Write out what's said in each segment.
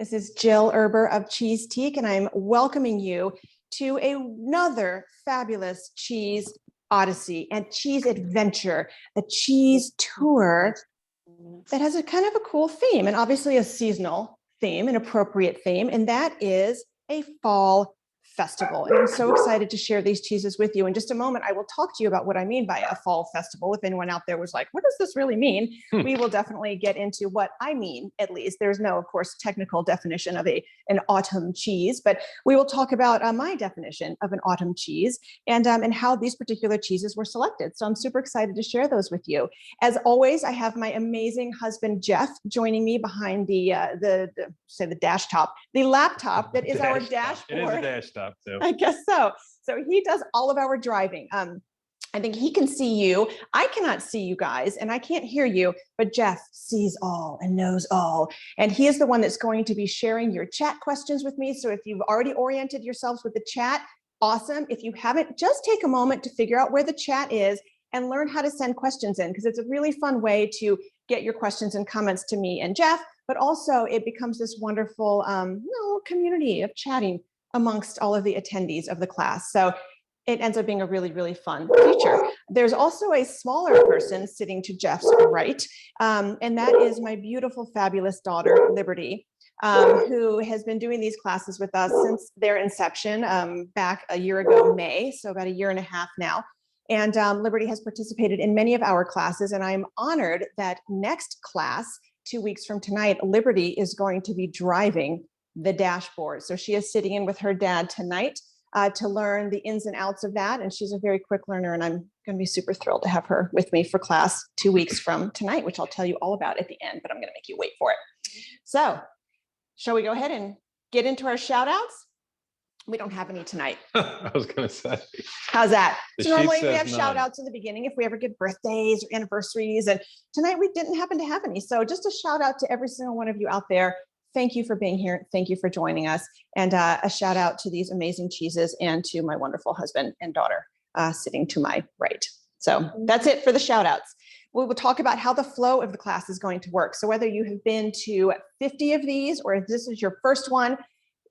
This is Jill Erber of Cheesetique, and I'm welcoming you to another fabulous cheese odyssey and cheese adventure, a cheese tour that has a kind of a cool theme and obviously a seasonal theme, an appropriate theme, and that is a fall festival. And I'm so excited to share these cheeses with you. In just a moment, I will talk to you about what I mean by a fall festival. If anyone out there was like, what does this really mean? We will definitely get into what I mean, at least. There's no, of course, technical definition of an autumn cheese, but we will talk about my definition of an autumn cheese and how these particular cheeses were selected. So I'm super excited to share those with you. As always, I have my amazing husband, Jeff, joining me behind the laptop that is our dashboard. It is a dash top, so. I guess so. So he does all of our driving. I think he can see you. I cannot see you guys and I can't hear you, but Jeff sees all and knows all. And he is the one that's going to be sharing your chat questions with me. So if you've already oriented yourselves with the chat, awesome. If you haven't, just take a moment to figure out where the chat is and learn how to send questions in, because it's a really fun way to get your questions and comments to me and Jeff, but also it becomes this wonderful little community of chatting amongst all of the attendees of the class. So it ends up being a really, really fun feature. There's also a smaller person sitting to Jeff's right, and that is my beautiful, fabulous daughter, Liberty, who has been doing these classes with us since their inception back a year ago, May, so about a year and a half now. And Liberty has participated in many of our classes, and I'm honored that next class, 2 weeks from tonight, Liberty is going to be driving the dashboard. So she is sitting in with her dad tonight to learn the ins and outs of that. And she's a very quick learner, and I'm going to be super thrilled to have her with me for class 2 weeks from tonight, which I'll tell you all about at the end, but I'm going to make you wait for it. So shall we go ahead and get into our shout outs? We don't have any tonight. I was going to say. How's that? So normally we have none. shout outs in the beginning if we ever get birthdays or anniversaries, and tonight we didn't happen to have any. So just a shout out to every single one of you out there. Thank you for being here. Thank you for joining us. And a shout out to these amazing cheeses and to my wonderful husband and daughter sitting to my right. So that's it for the shout outs. We will talk about how the flow of the class is going to work. So whether you have been to 50 of these or if this is your first one,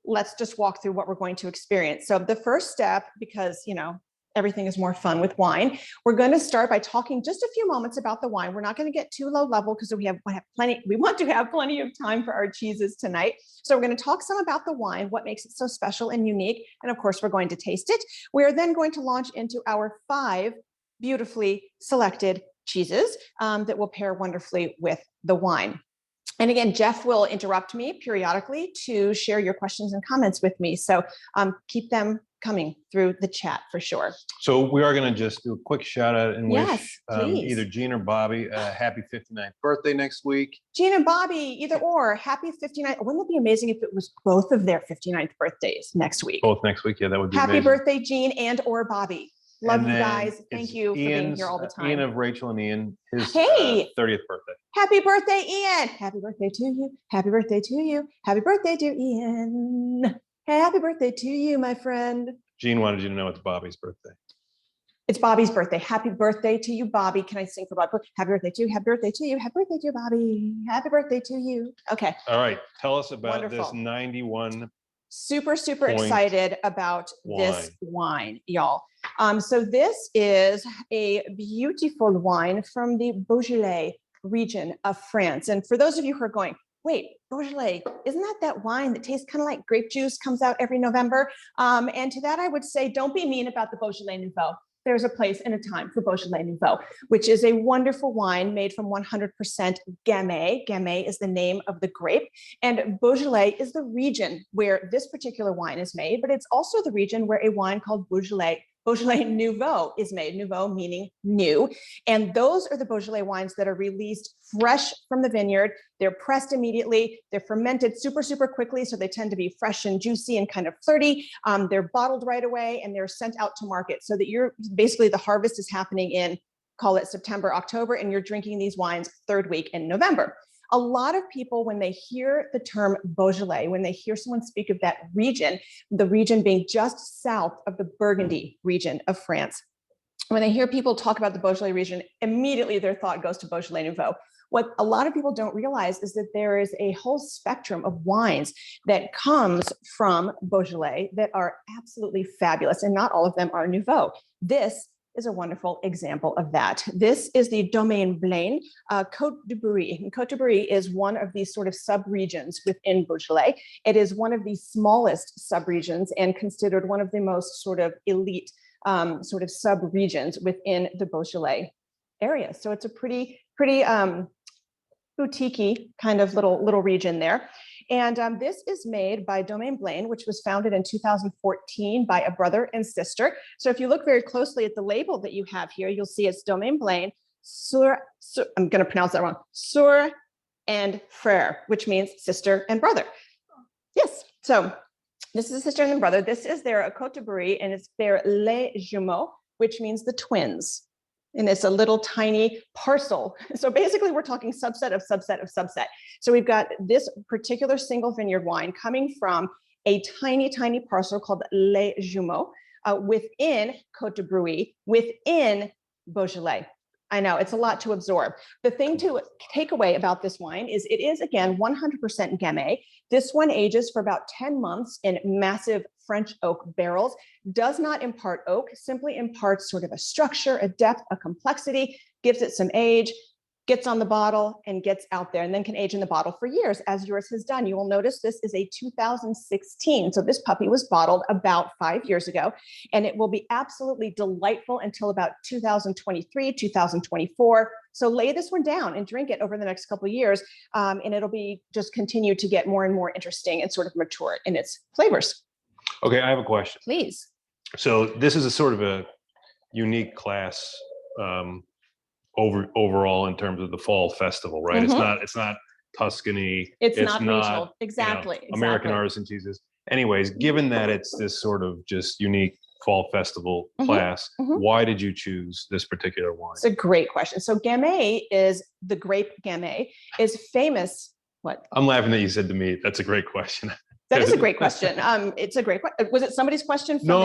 let's just walk through what we're going to experience. So the first step, because, you know, everything is more fun with wine, we're going to start by talking just a few moments about the wine. We're not going to get too low level because we want to have plenty of time for our cheeses tonight. So we're going to talk some about the wine, what makes it so special and unique. And of course, we're going to taste it. We are then going to launch into our 5 beautifully selected cheeses that will pair wonderfully with the wine. And again, Jeff will interrupt me periodically to share your questions and comments with me. So keep them coming through the chat for sure. So we are going to just do a quick shout out and wish please. either Jean or Bobby a happy 59th birthday next week. Jean and Bobby, either or, happy 59th. Wouldn't it be amazing if it was both of their 59th birthdays next week? Both next week, yeah, that would be happy amazing. birthday, Jean and or Bobby. Love you guys. Thank you for being here all the time. Ian of Rachel and Ian, his 30th birthday. Happy birthday, Ian. Happy birthday to you. Happy birthday to you. Happy birthday to Ian. Happy birthday to you, my friend. Jean wanted you to know it's Bobby's birthday. It's Bobby's birthday. Happy birthday to you, Bobby. Can I sing for Bobby? Happy birthday to you. Happy birthday to you. Happy birthday to you, Bobby. Happy birthday to you. Okay. All right. Tell us about Wonderful. This 91. Super excited about this wine, y'all. So this is a beautiful wine from the Beaujolais region of France. And for those of you who are going, wait, Beaujolais, isn't that wine that tastes kind of like grape juice, comes out every November? And to that, I would say, don't be mean about the Beaujolais Nouveau. There's a place and a time for Beaujolais Nouveau, which is a wonderful wine made from 100% Gamay. Gamay is the name of the grape. And Beaujolais is the region where this particular wine is made, but it's also the region where a wine called Beaujolais Nouveau is made, nouveau meaning new. And those are the Beaujolais wines that are released fresh from the vineyard. They're pressed immediately. They're fermented super quickly. So they tend to be fresh and juicy and kind of flirty. They're bottled right away and they're sent out to market so that basically the harvest is happening in, call it September, October, and you're drinking these wines 3rd week in November. A lot of people, when they hear the term Beaujolais, when they hear someone speak of that region, the region being just south of the Burgundy region of France, when they hear people talk about the Beaujolais region, immediately their thought goes to Beaujolais Nouveau. What a lot of people don't realize is that there is a whole spectrum of wines that comes from Beaujolais that are absolutely fabulous, and not all of them are Nouveau. This is a wonderful example of that. This is the Domaine Blaine, Côte de Brie. And Côte de Brie is one of these sort of sub-regions within Beaujolais. It is one of the smallest sub-regions and considered one of the most sort of elite sort of sub-regions within the Beaujolais area. So it's a pretty boutique-y kind of little region there. And this is made by Domaine Blaine, which was founded in 2014 by a brother and sister. So if you look very closely at the label that you have here, you'll see it's Domaine Blaine, I'm going to pronounce that wrong, Sœur and Frère, which means sister and brother. Yes, so this is a sister and brother. This is their Côte de Brie, and it's their Les Jumeaux, which means the twins. And it's a little tiny parcel. So basically we're talking subset of subset of subset. So we've got this particular single vineyard wine coming from a tiny, tiny parcel called Les Jumeaux within Côte de Brie, within Beaujolais. I know it's a lot to absorb. The thing to take away about this wine is it is, again, 100% Gamay. This one ages for about 10 months in massive French oak barrels, does not impart oak, simply imparts sort of a structure, a depth, a complexity, gives it some age, gets on the bottle and gets out there, and then can age in the bottle for years, as yours has done. You will notice this is a 2016. So this puppy was bottled about 5 years ago, and it will be absolutely delightful until about 2023, 2024. So lay this one down and drink it over the next couple of years, and it'll be just continue to get more and more interesting and sort of mature in its flavors. Okay, I have a question. Please. So this is a sort of a unique class overall in terms of the fall festival, right? Mm-hmm. It's not Tuscany. It's not regional. Exactly. American artisan cheeses. Anyways, given that it's this sort of just unique fall festival class, why did you choose this particular wine? It's a great question. So Gamay is the grape Gamay is famous. What? I'm laughing that you said to me, that's a great question. That is a great question. It's a great question. Was it somebody's question? No.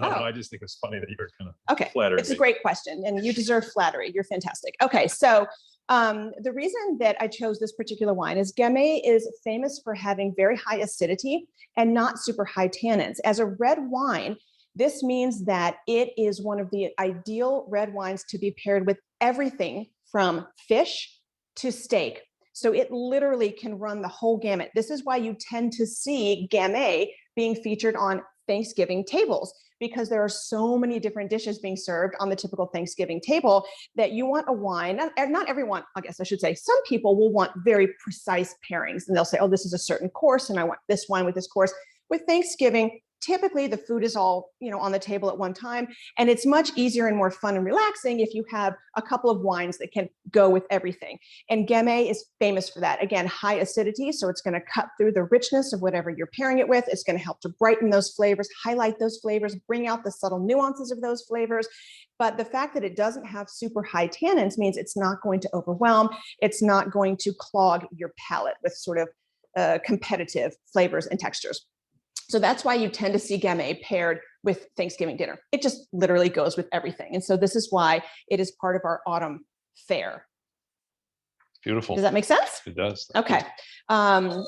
I just think it's funny that you were kind of flattering It's a great question, and you deserve flattery. You're fantastic. Okay, so the reason that I chose this particular wine is Gamay is famous for having very high acidity and not super high tannins. As a red wine, this means that it is one of the ideal red wines to be paired with everything from fish to steak. So it literally can run the whole gamut. This is why you tend to see Gamay being featured on Thanksgiving tables, because there are so many different dishes being served on the typical Thanksgiving table that you want a wine. Not everyone, I guess I should say, some people will want very precise pairings, and they'll say, oh, this is a certain course and I want this wine with this course. With Thanksgiving, typically the food is all, on the table at one time, and it's much easier and more fun and relaxing if you have a couple of wines that can go with everything. And Gamay is famous for that. Again, high acidity, so it's going to cut through the richness of whatever you're pairing it with. It's going to help to brighten those flavors, highlight those flavors, bring out the subtle nuances of those flavors. But the fact that it doesn't have super high tannins means it's not going to overwhelm. It's not going to clog your palate with sort of competitive flavors and textures. So that's why you tend to see Gamay paired with Thanksgiving dinner. It just literally goes with everything. And so this is why it is part of our autumn fare. Beautiful. Does that make sense? It does. Okay. Oh,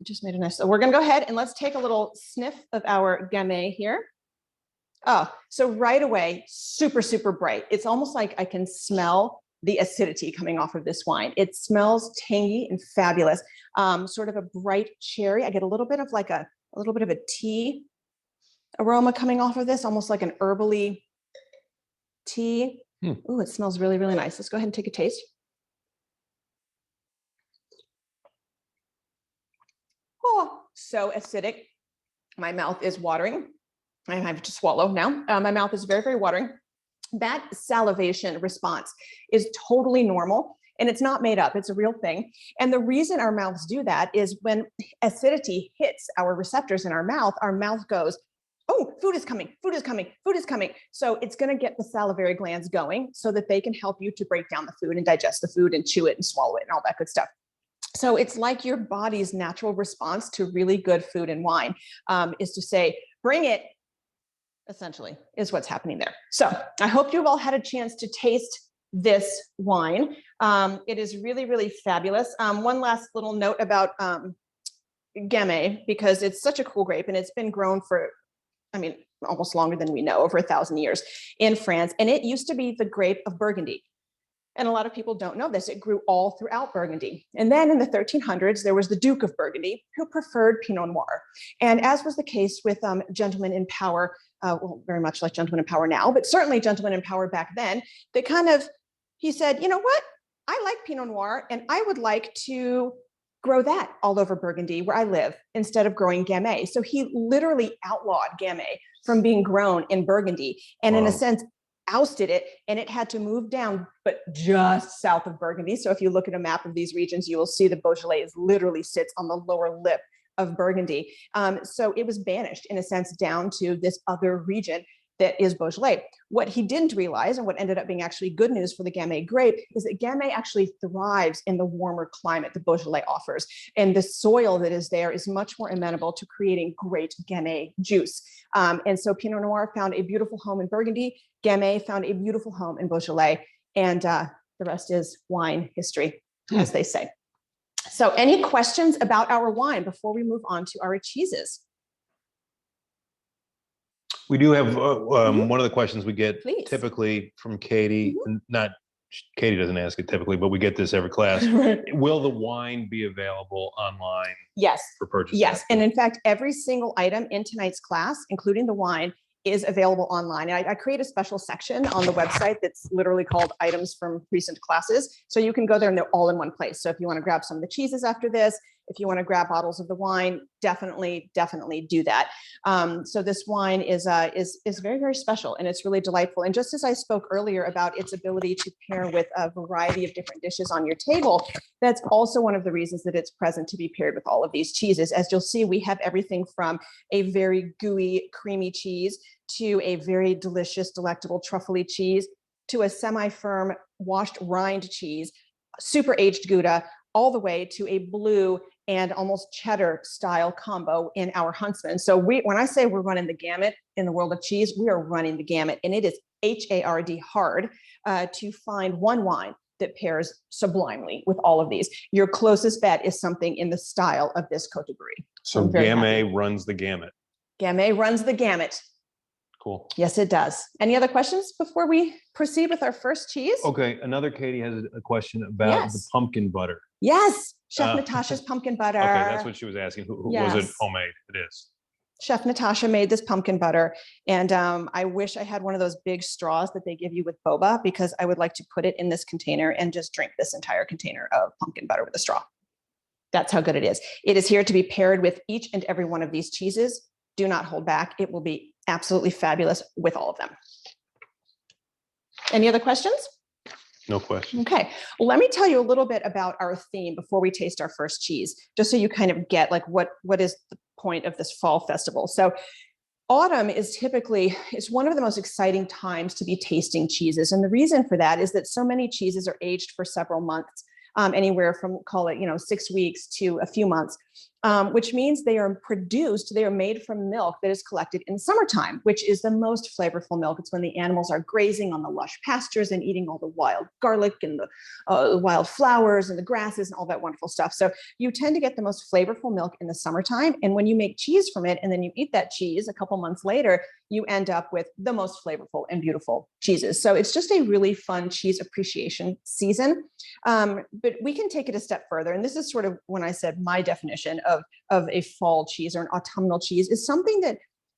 just made a nice. So we're going to go ahead and let's take a little sniff of our Gamay here. Oh, so right away, super, super bright. It's almost like I can smell the acidity coming off of this wine. It smells tangy and fabulous. Sort of a bright cherry. I get a little bit of like a little bit of a tea aroma coming off of this, almost like an herbally tea. Oh, it smells really, really nice. Let's go ahead and take a taste. Oh, so acidic. My mouth is watering. I have to swallow now. My mouth is very, very watering. That salivation response is totally normal. And it's not made up, it's a real thing. And the reason our mouths do that is when acidity hits our receptors in our mouth goes, oh, food is coming, food is coming, food is coming. So it's gonna get the salivary glands going so that they can help you to break down the food and digest the food and chew it and swallow it and all that good stuff. So it's like your body's natural response to really good food and wine is to say, bring it, essentially, is what's happening there. So I hope you've all had a chance to taste this wine. It is really, really fabulous. One last little note about Gamay, because it's such a cool grape and it's been grown for, I mean, almost longer than we know, over 1,000 years in France. And it used to be the grape of Burgundy. And a lot of people don't know this. It grew all throughout Burgundy. And then in the 1300s, there was the Duke of Burgundy who preferred Pinot Noir. And as was the case with gentlemen in power, well, very much like gentlemen in power now, but certainly gentlemen in power back then, they he said, you know what? I like Pinot Noir and I would like to grow that all over Burgundy where I live instead of growing Gamay. So he literally outlawed Gamay from being grown in Burgundy and in a sense ousted it, and it had to move down, but just south of Burgundy. So if you look at a map of these regions, you will see the Beaujolais literally sits on the lower lip of Burgundy. So it was banished in a sense down to this other region that is Beaujolais. What he didn't realize, and what ended up being actually good news for the Gamay grape, is that Gamay actually thrives in the warmer climate that Beaujolais offers. And the soil that is there is much more amenable to creating great Gamay juice. And so Pinot Noir found a beautiful home in Burgundy. Gamay found a beautiful home in Beaujolais. And the rest is wine history, as they say. So any questions about our wine before we move on to our cheeses? We do have one of the questions we get typically from Katie, not Katie doesn't ask it typically, but we get this every class. Right. Will the wine be available online? Yes. For purchase? Yes. And in fact, every single item in tonight's class, including the wine, is available online. And I create a special section on the website that's literally called items from recent classes. So you can go there and they're all in one place. So if you want to grab some of the cheeses after this, if you want to grab bottles of the wine, definitely do that. So this wine is very, very special and it's really delightful. And just as I spoke earlier about its ability to pair with a variety of different dishes on your table, that's also one of the reasons that it's present to be paired with all of these cheeses. As you'll see, we have everything from a very gooey, creamy cheese to a very delicious, delectable truffle cheese to a semi-firm washed rind cheese, super aged Gouda, all the way to a blue and almost cheddar style combo in our Huntsman. So when I say we're running the gamut in the world of cheese, we are running the gamut, and it is hard to find one wine that pairs sublimely with all of these. Your closest bet is something in the style of this Côte de Brie. So Gamay runs the gamut. Gamay runs the gamut. Cool. Yes, it does. Any other questions before we proceed with our first cheese? Okay, another Katie has a question about the pumpkin butter. Yes, Chef Natasha's pumpkin butter. Okay, that's what she was asking. Who was it homemade? It is. Chef Natasha made this pumpkin butter, and I wish I had one of those big straws that they give you with boba, because I would like to put it in this container and just drink this entire container of pumpkin butter with a straw. That's how good it is. It is here to be paired with each and every one of these cheeses. Do not hold back. It will be absolutely fabulous with all of them. Any other questions? No question. Okay, well, let me tell you a little bit about our theme before we taste our first cheese, just so you kind of get like what is the point of this fall festival. So autumn is typically, it's one of the most exciting times to be tasting cheeses. And the reason for that is that so many cheeses are aged for several months, anywhere from, call it, 6 weeks to a few months, which means they are made from milk that is collected in summertime, which is the most flavorful milk. It's when the animals are grazing on the lush pastures and eating all the wild garlic and the wild flowers and the grasses and all that wonderful stuff. So you tend to get the most flavorful milk in the summertime. And when you make cheese from it, and then you eat that cheese a couple months later, you end up with the most flavorful and beautiful cheeses. So it's just a really fun cheese appreciation season. But we can take it a step further. And this is sort of when I said my definition of a fall cheese or an autumnal cheese is something that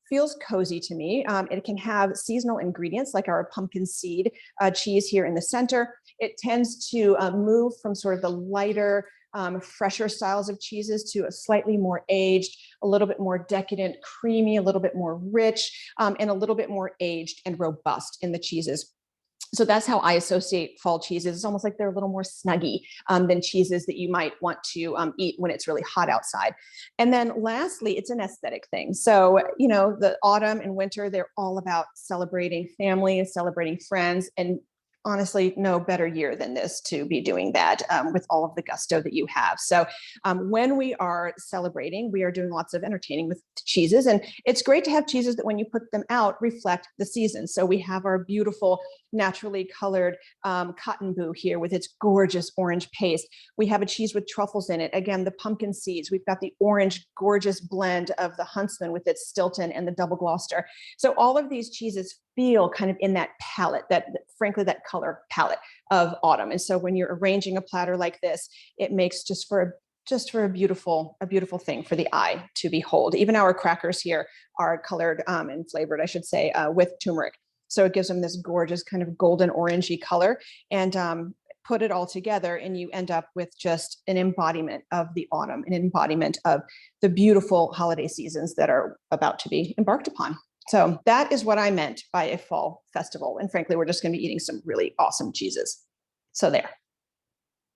feels cozy to me. It can have seasonal ingredients like our pumpkin seed cheese here in the center. It tends to move from sort of the lighter, fresher styles of cheeses to a slightly more aged, a little bit more decadent, creamy, a little bit more rich, and a little bit more aged and robust in the cheeses. So that's how I associate fall cheeses. It's almost like they're a little more snuggy than cheeses that you might want to eat when it's really hot outside. And then lastly, it's an aesthetic thing. So, the autumn and winter, they're all about celebrating family and celebrating friends. And honestly, no better year than this to be doing that with all of the gusto that you have. So when we are celebrating, we are doing lots of entertaining with cheeses. And it's great to have cheeses that when you put them out reflect the season. So we have our beautiful naturally colored cotton boo here with its gorgeous orange paste. We have a cheese with truffles in it. Again, the pumpkin seeds. We've got the orange, gorgeous blend of the Huntsman with its Stilton and the double Gloucester. So all of these cheeses feel kind of in that palette, frankly, that color palette of autumn. And so when you're arranging a platter like this, it makes just for a beautiful thing for the eye to behold. Even our crackers here are colored and flavored, I should say, with turmeric. So it gives them this gorgeous kind of golden orangey color, and put it all together and you end up with just an embodiment of the autumn, an embodiment of the beautiful holiday seasons that are about to be embarked upon. So that is what I meant by a fall festival. And frankly, we're just going to be eating some really awesome cheeses. So there.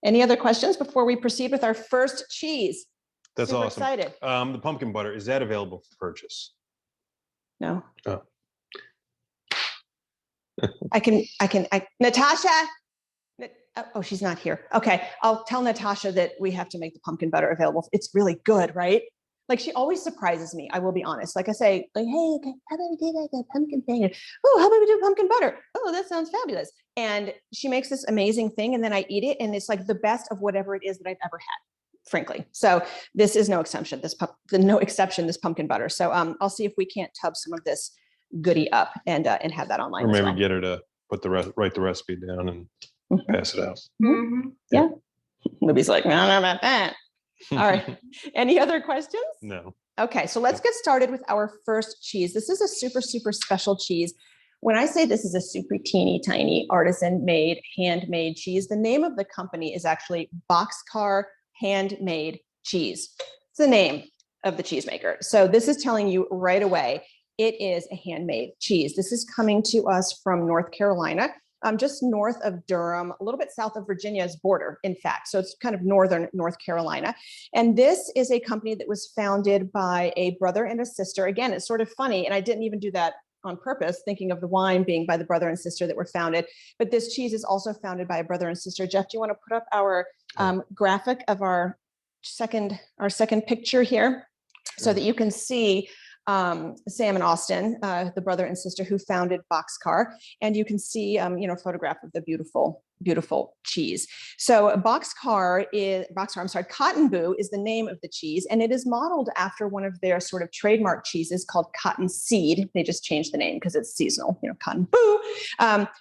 Any other questions before we proceed with our first cheese? That's Super awesome. Excited. The pumpkin butter, is that available for purchase? No. Oh. Natasha. Oh, she's not here. Okay. I'll tell Natasha that we have to make the pumpkin butter available. It's really good, right? Like, she always surprises me. I will be honest. Like I say, like, hey, okay, how about we do like a pumpkin thing? And, oh, how about we do pumpkin butter? Oh, that sounds fabulous. And she makes this amazing thing, and then I eat it, and it's like the best of whatever it is that I've ever had, frankly. So this is no exception. This pumpkin butter. So I'll see if we can't tub some of this goodie up and have that online. Or maybe as well. get her to put write the recipe down and pass it out. Mm-hmm. Yeah. Libby's like, I don't know about that. All right. Any other questions? No. Okay, so let's get started with our first cheese. This is a super, super special cheese. When I say this is a super teeny tiny artisan made, handmade cheese, the name of the company is actually Boxcar Handmade Cheese. It's the name of the cheesemaker. So this is telling you right away, it is a handmade cheese. This is coming to us from North Carolina. Just north of Durham, a little bit south of Virginia's border, in fact. So it's kind of northern North Carolina. And this is a company that was founded by a brother and a sister. Again, it's sort of funny, and I didn't even do that on purpose, thinking of the wine being by the brother and sister that were founded. But this cheese is also founded by a brother and sister. Jeff, do you want to put up our graphic of our second picture here so that you can see Sam and Austin, the brother and sister who founded Boxcar, and you can see, a photograph of the beautiful, beautiful cheese. So Cotton Boo is the name of the cheese, and it is modeled after one of their sort of trademark cheeses called Cotton Seed. They just changed the name because it's seasonal, Cotton Boo.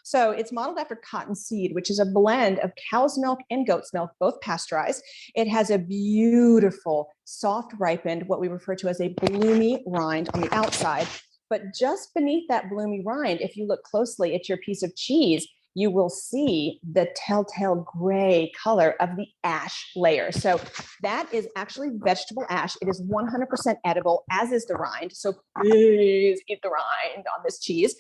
So it's modeled after Cotton Seed, which is a blend of cow's milk and goat's milk, both pasteurized. It has a beautiful, soft ripened, what we refer to as a bloomy rind on the outside. But just beneath that bloomy rind, if you look closely at your piece of cheese, you will see the telltale gray color of the ash layer. So that is actually vegetable ash. It is 100% edible, as is the rind. So please eat the rind on this cheese.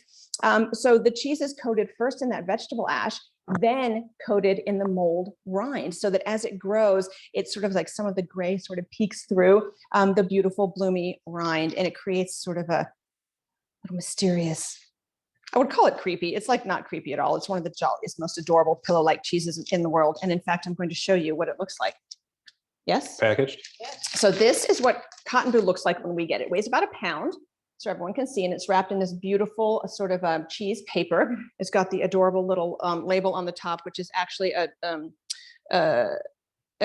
So the cheese is coated first in that vegetable ash, then coated in the mold rind, so that as it grows, it's sort of like some of the gray sort of peeks through the beautiful bloomy rind, and it creates sort of a mysterious, I would call it creepy. It's like not creepy at all. It's one of the jolliest, most adorable pillow-like cheeses in the world. And in fact, I'm going to show you what it looks like. Yes? Packaged? So this is what Cotton Boo looks like when we get it. It weighs about a pound, so everyone can see, and it's wrapped in this beautiful sort of cheese paper. It's got the adorable little label on the top, which is actually a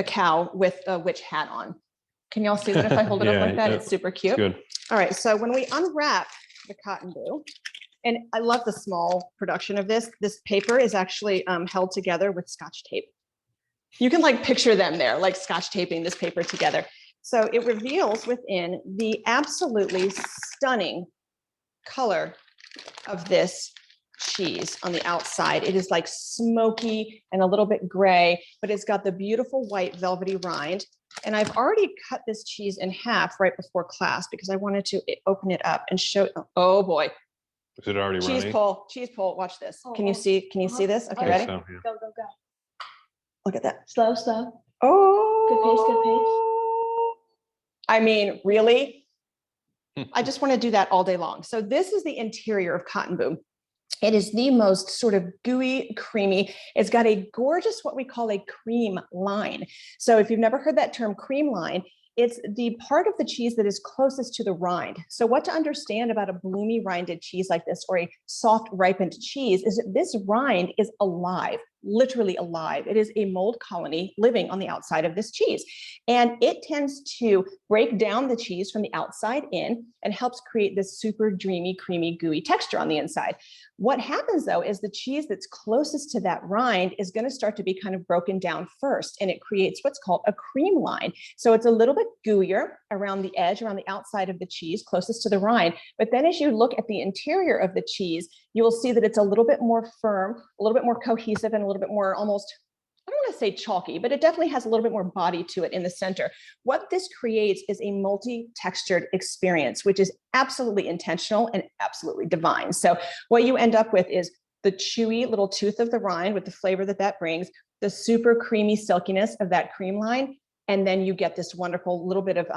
cow with a witch hat on. Can y'all see that if I hold it up like that? It's super cute. Good. All right, so when we unwrap the Cotton Boo, and I love the small production of this. This paper is actually held together with Scotch tape. You can like picture them there, like Scotch taping this paper together. So it reveals within the absolutely stunning color of this cheese on the outside. It is like smoky and a little bit gray, but it's got the beautiful white velvety rind. And I've already cut this cheese in half right before class because I wanted to open it up and show, oh boy. Is it already running? Cheese pull, watch this. Can you see this? Okay, ready? Go, go, go. Look at that. Slow, slow. Oh. Good pace, good pace. I mean, really? I just want to do that all day long. So this is the interior of Cotton Boo. It is the most sort of gooey, creamy. It's got a gorgeous, what we call a cream line. So if you've never heard that term cream line, It's the part of the cheese that is closest to the rind. So what to understand about a bloomy rinded cheese like this, or a soft ripened cheese, is that this rind is alive, literally alive. It is a mold colony living on the outside of this cheese. And it tends to break down the cheese from the outside in and helps create this super dreamy, creamy, gooey texture on the inside. What happens though is the cheese that's closest to that rind is going to start to be kind of broken down first, and it creates what's called a cream line. So it's a little bit gooier around the edge, around the outside of the cheese, closest to the rind. But then as you look at the interior of the cheese, you will see that it's a little bit more firm, a little bit more cohesive, and a little bit more almost, I don't want to say chalky, but it definitely has a little bit more body to it in the center. What this creates is a multi-textured experience, which is absolutely intentional and absolutely divine. So what you end up with is the chewy little tooth of the rind with the flavor that that brings, the super creamy silkiness of that cream line, and then you get this wonderful little bit of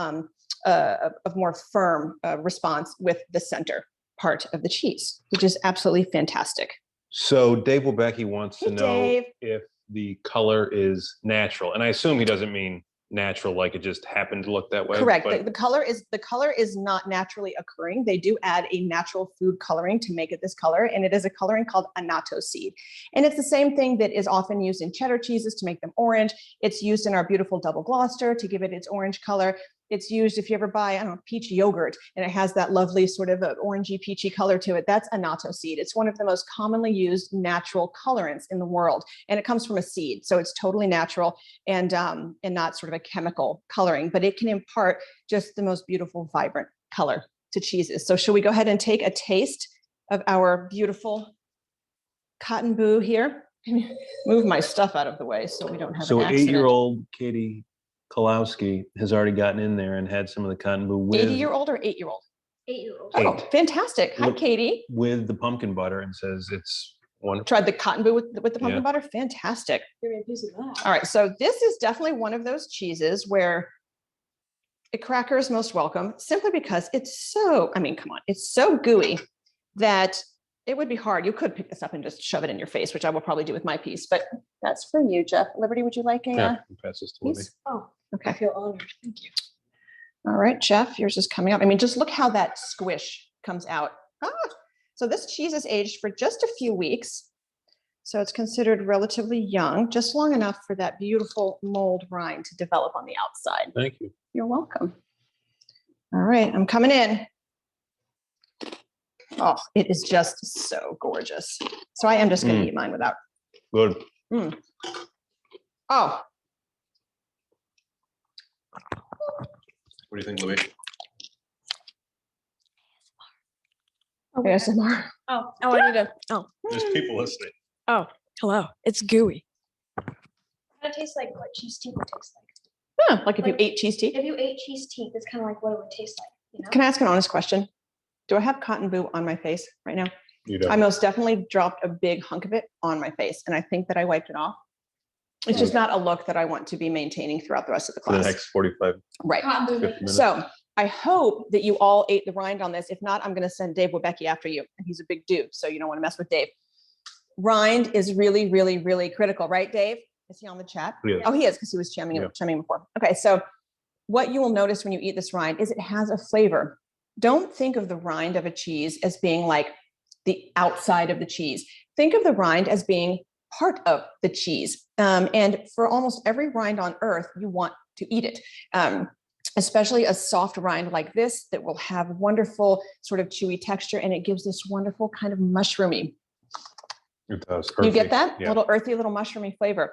more firm response with the center part of the cheese, which is absolutely fantastic. So Dave Webecki wants to know if the color is natural, and I assume he doesn't mean natural like it just happened to look that way. Correct. The color is not naturally occurring. They do add a natural food coloring to make it this color, and it is a coloring called annatto seed. And it's the same thing that is often used in cheddar cheeses to make them orange. It's used in our beautiful double Gloucester to give it its orange color. It's used if you ever buy, I don't know, peach yogurt, and it has that lovely sort of orangey, peachy color to it. That's annatto seed. It's one of the most commonly used natural colorants in the world, and it comes from a seed, so it's totally natural and not sort of a chemical coloring, but it can impart just the most beautiful, vibrant color to cheeses. So should we go ahead and take a taste of our beautiful cotton boo here? Move my stuff out of the way so we don't have an accident. 8-year-old Katie Kalowski has already gotten in there and had some of the cotton boo with 80-year-old or 8-year-old? 8-year-old. Oh, fantastic. Hi, Katie. With the pumpkin butter, and says it's wonderful. Tried the cotton boo with the pumpkin butter. Fantastic. All right. So this is definitely one of those cheeses where a cracker is most welcome, simply because it's so, I mean, come on, it's so gooey that it would be hard. You could pick this up and just shove it in your face, which I will probably do with my piece, but that's for you, Jeff. Liberty, would you like a pass this to piece? Libby. Oh, okay. I feel honored. Thank you. All right, Jeff, yours is coming up. I mean, just look how that squish comes out. So this cheese is aged for just a few weeks. So it's considered relatively young, just long enough for that beautiful mold rind to develop on the outside. Thank you. You're welcome. All right, I'm coming in. Oh, it is just so gorgeous. So I am just going to eat mine without. Good. Oh. What do you think, Libby? ASMR. Oh, I need to. Oh. There's people listening. Oh, hello. It's gooey. kind of tastes like what Cheesetique would taste like. Huh, like if you ate Cheesetique? If you ate Cheesetique, it's kind of like what it would taste like. You know? Can I ask an honest question? Do I have cotton boo on my face right now? You don't. I most definitely dropped a big hunk of it on my face, and I think that I wiped it off. It's just not a look that I want to be maintaining throughout the rest of the For the class. next 45, Right. 50 minutes. So I hope that you all ate the rind on this. If not, I'm going to send Dave Webecki after you. And he's a big dude, so you don't want to mess with Dave. Rind is really, really, really critical, right, Dave? Is he on the chat? Yes. Oh, he is, because he was chiming before. Okay, so what you will notice when you eat this rind is it has a flavor. Don't think of the rind of a cheese as being like the outside of the cheese. Think of the rind as being part of the cheese. And for almost every rind on earth, you want to eat it. Especially a soft rind like this that will have wonderful sort of chewy texture, and it gives this wonderful kind of mushroomy. It does. You get that? Yeah. Little earthy, little mushroomy flavor.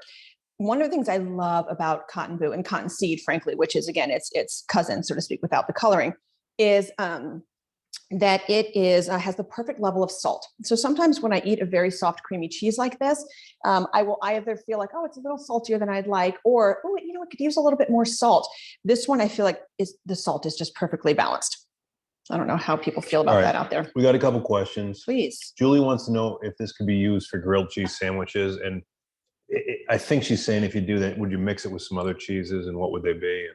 One of the things I love about cotton boo and cotton seed, frankly, which is, again, its cousin, so to speak, without the coloring, is that it is has the perfect level of salt. So sometimes when I eat a very soft, creamy cheese like this, I will either feel like, oh, it's a little saltier than I'd like, or, oh, you know, it could use a little bit more salt. This one, I feel like the salt is just perfectly balanced. I don't know how people feel about that out there. We got a couple questions. Please. Julie wants to know if this could be used for grilled cheese sandwiches. And I think she's saying if you do that, would you mix it with some other cheeses, and what would they be?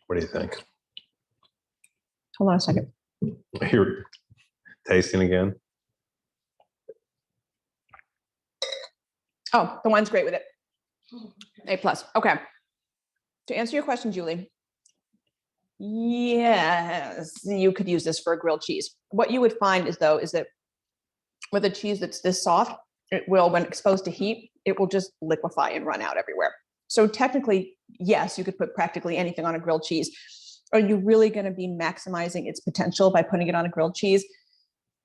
What do you think? Hold on a second. You're tasting again. Oh, the wine's great with it. A+. Okay. To answer your question, Julie, yes, you could use this for a grilled cheese. What you would find is that with a cheese that's this soft, it will, when exposed to heat, it will just liquefy and run out everywhere. So technically, yes, you could put practically anything on a grilled cheese. Are you really going to be maximizing its potential by putting it on a grilled cheese?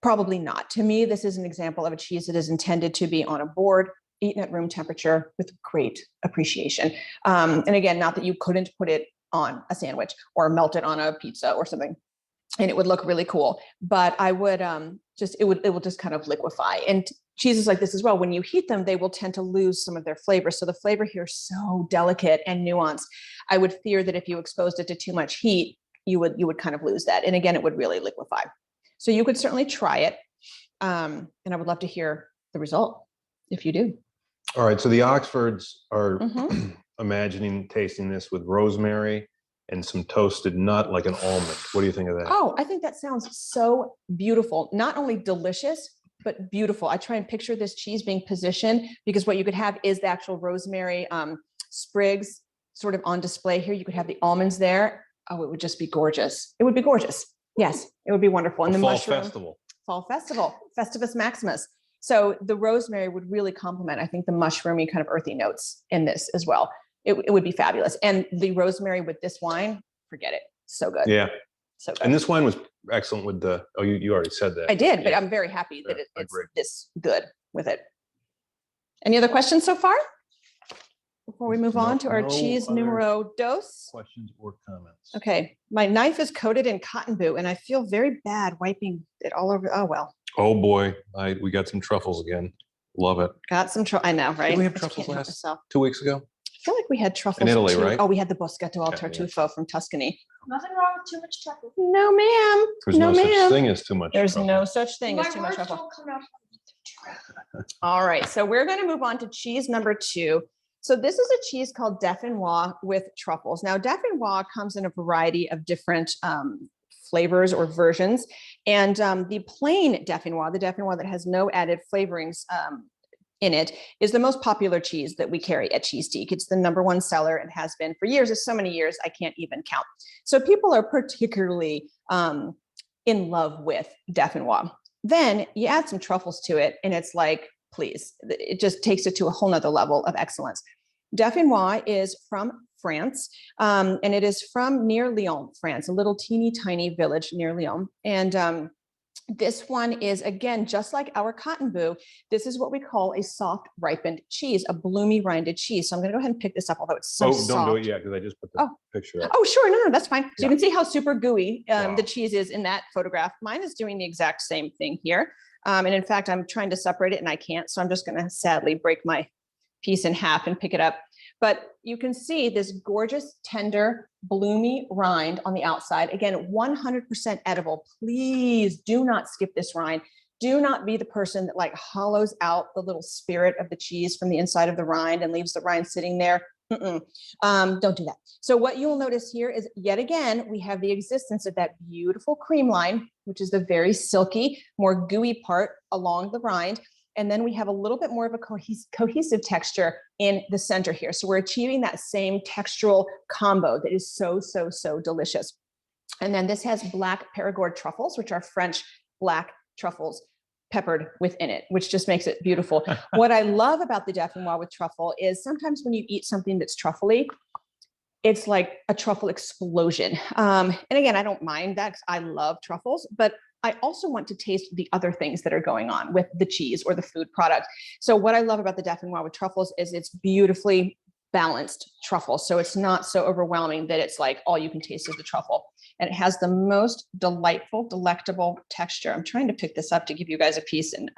Probably not. To me, this is an example of a cheese that is intended to be on a board, eaten at room temperature with great appreciation. And again, not that you couldn't put it on a sandwich or melt it on a pizza or something, and it would look really cool. But I would it will just kind of liquefy. And cheeses like this as well, when you heat them, they will tend to lose some of their flavor. So the flavor here is so delicate and nuanced. I would fear that if you exposed it to too much heat, you would kind of lose that. And again, it would really liquefy. So you could certainly try it. And I would love to hear the result if you do. All right. So the Oxfords are imagining tasting this with rosemary and some toasted nut, like an almond. What do you think of that? Oh, I think that sounds so beautiful. Not only delicious, but beautiful. I try and picture this cheese being positioned, because what you could have is the actual rosemary sprigs sort of on display here. You could have the almonds there. Oh, it would just be gorgeous. It would be gorgeous. Yes, it would be wonderful. And the fall mushroom festival. Fall festival, Festivus Maximus. So the rosemary would really complement, I think, the mushroomy kind of earthy notes in this as well. It would be fabulous. And the rosemary with this wine, forget it. So good. Yeah. So good. And this wine was excellent with the, oh, you already said that. I did, but I'm very happy that it's this good with it. Any other questions so far? Before we move on to our cheese numero dos. Questions or comments? Okay. My knife is coated in cotton boo and I feel very bad wiping it all over. Oh, well. Oh boy. We got some truffles again. Love it. Got some I know, right? Did we have truffles 2 weeks ago? I feel like we had truffles in Italy, too. right? Oh, we had the Boschetto al Tartufo from Tuscany. Nothing wrong with too much truffle. No, ma'am. There's no such thing as too much. There's truffle. no such thing as My too much words truffle. don't come out. All right, so we're going to move on to cheese number 2. So this is a cheese called Definois with truffles. Now, Definois comes in a variety of different flavors or versions. And the plain Definois, the Definois that has no added flavorings in it, is the most popular cheese that we carry at Cheesetique. It's the #1 seller and has been for years. It's so many years, I can't even count. So people are particularly in love with Definois. Then you add some truffles to it and it's like, please, it just takes it to a whole nother level of excellence. Definois is from France, and it is from near Lyon, France, a little teeny tiny village near Lyon. And this one is, again, just like our cotton boo, this is what we call a soft ripened cheese, a bloomy rinded cheese. So I'm going to go ahead and pick this up, although it's so soft. Don't do it yet, because I just put the picture up. Oh, sure. No, that's fine. So Yeah. you can see how super gooey Wow. the cheese is in that photograph. Mine is doing the exact same thing here. And in fact, I'm trying to separate it and I can't. So I'm just going to sadly break my piece in half and pick it up. But you can see this gorgeous, tender, bloomy rind on the outside. Again, 100% edible. Please do not skip this rind. Do not be the person that like hollows out the little spirit of the cheese from the inside of the rind and leaves the rind sitting there. Don't do that. So what you will notice here is, yet again, we have the existence of that beautiful cream line, which is the very silky, more gooey part along the rind. And then we have a little bit more of a cohesive texture in the center here. So we're achieving that same textural combo that is so, so, so delicious. And then this has black Paragord truffles, which are French black truffles peppered within it, which just makes it beautiful. What I love about the Definois with truffle is sometimes when you eat something that's truffly, it's like a truffle explosion. And again, I don't mind that because I love truffles, but I also want to taste the other things that are going on with the cheese or the food product. So what I love about the Definois with truffles is it's beautifully balanced truffle. So it's not so overwhelming that it's like all you can taste is the truffle. And it has the most delightful, delectable texture. I'm trying to pick this up to give you guys a piece, and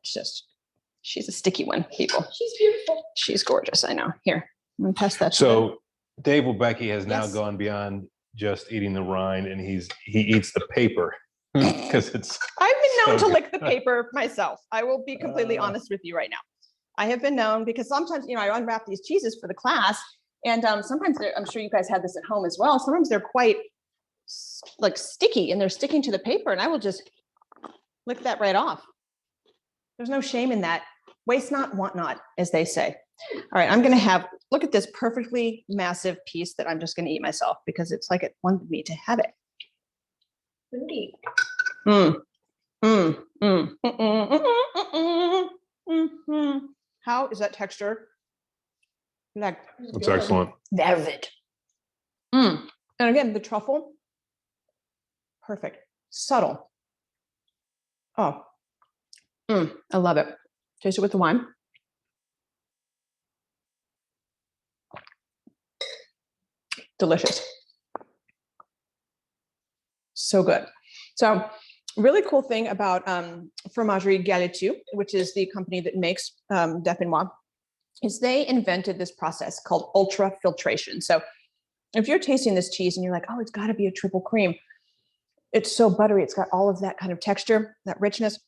she's a sticky one, people. She's beautiful. She's gorgeous, I know. Here, I'm gonna pass that. So Dave Webecki has now Yes. gone beyond just eating the rind, and he eats the paper because it's. I've been known so to lick the paper myself. I will be completely honest with you right now. I have been known because sometimes, I unwrap these cheeses for the class, and sometimes I'm sure you guys had this at home as well. Sometimes they're quite like sticky and they're sticking to the paper, and I will just lick that right off. There's no shame in that. Waste not, want not, as they say. All right, I'm gonna have, look at this perfectly massive piece that I'm just gonna eat myself because it's like it wanted me to have it. Indeed. Mm, mm, mm, mm, mm, mm, mm, mm, mm. How is that texture? Like, It's excellent. velvet. Mm. And again, the truffle, perfect, subtle. Oh, I love it. Taste it with the wine. Delicious. So good. So really cool thing about Fromagerie Galetu, which is the company that makes Definois, is they invented this process called ultra filtration. So if you're tasting this cheese and you're like, oh, it's got to be a triple cream. It's so buttery. It's got all of that kind of texture, that richness.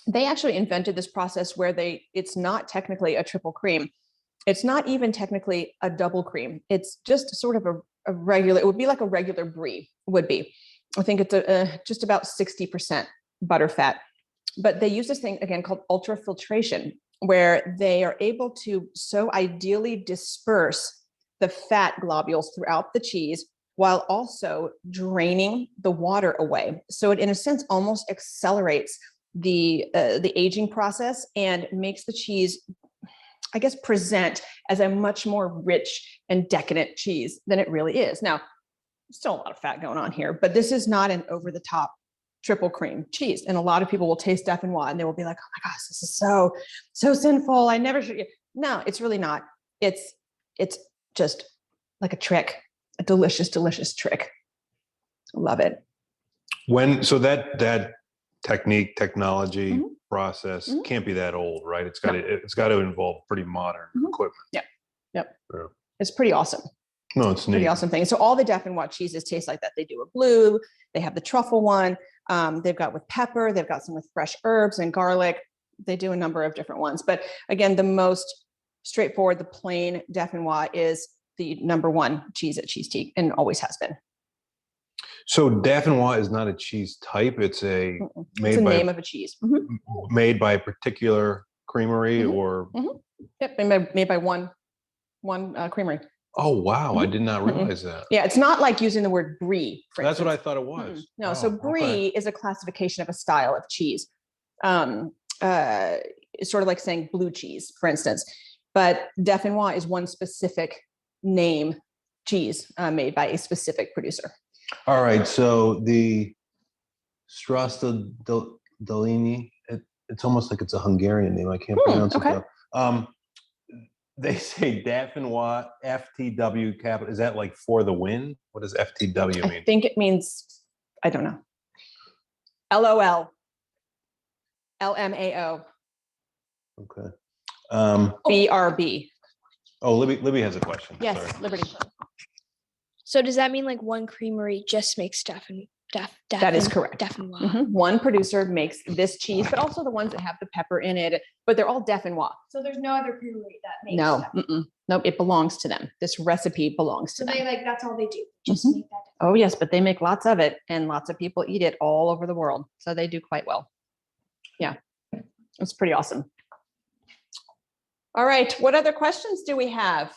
They actually invented this process where it's not technically a triple cream. It's not even technically a double cream. It's just sort of a regular, it would be like a regular brie would be. I think it's just about 60% butter fat. But they use this thing, again, called ultrafiltration, where they are able to so ideally disperse the fat globules throughout the cheese while also draining the water away. So it, in a sense, almost accelerates the aging process and makes the cheese, I guess, present as a much more rich and decadent cheese than it really is. Now, still a lot of fat going on here, but this is not an over-the-top triple cream cheese. And a lot of people will taste Definois and they will be like, oh my gosh, this is so sinful. I never should. No, it's really not. It's just like a trick, a delicious, delicious trick. Love it. So that technology process can't be that old, right? It's got to involve pretty modern equipment. Yep. Yeah. It's pretty awesome. No, it's neat. Pretty awesome thing. So all the Definois cheeses taste like that. They do a blue. They have the truffle one. They've got with pepper. They've got some with fresh herbs and garlic. They do a number of different ones. But again, the most straightforward, the plain Definois is the #1 cheese at Cheesetique and always has been. So Definois is not a cheese type. It's a name of a cheese. Made by a particular creamery or. Yep, made by one creamery. Oh, wow. I did not realize that. Yeah, it's not like using the word brie. That's what I thought it was. No, so brie is a classification of a style of cheese. It's sort of like saying blue cheese, for instance. But Definois is one specific name cheese made by a specific producer. All right. So the Stracciatellini, it's almost like it's a Hungarian name. I can't pronounce it though. They say Definois, FTW capital. Is that like for the win? What does FTW mean? I think it means, I don't know. LOL. LMAO. Okay. BRB. Oh, Libby has a question. Yes, Sorry. Liberty. So does that mean like one creamery just makes That is correct. Definois? One producer makes this cheese, but also the ones that have the pepper in it, but they're all Definois. So there's no other creamery that makes No, nope, it belongs to them. This recipe belongs to them. they like, that's all they do, just make that. Oh yes, but they make lots of it and lots of people eat it all over the world. So they do quite well. Yeah, it's pretty awesome. All right, what other questions do we have?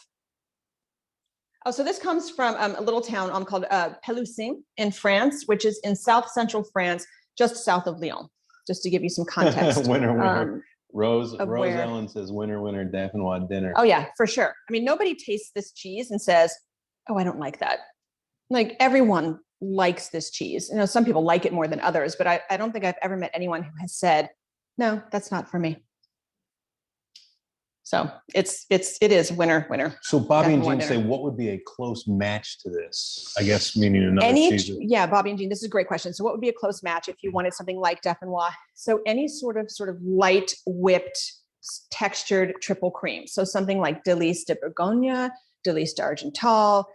Oh, so this comes from a little town called Pelussin in France, which is in south central France, just south of Lyon, just to give you some context. Winner. Rose where? Ellen says, winner, Definois dinner. Oh yeah, for sure. I mean, nobody tastes this cheese and says, oh, I don't like that. Like everyone likes this cheese. You know, some people like it more than others, but I don't think I've ever met anyone who has said, no, that's not for me. So it is winner. So Bobby and Jean say, what would be a close match to this? I guess meaning another cheese. Yeah, Bobby and Jean, this is a great question. So what would be a close match if you wanted something like Definois? So any sort of light whipped textured triple cream. So something like Délice de Bourgogne, Délice d'Argental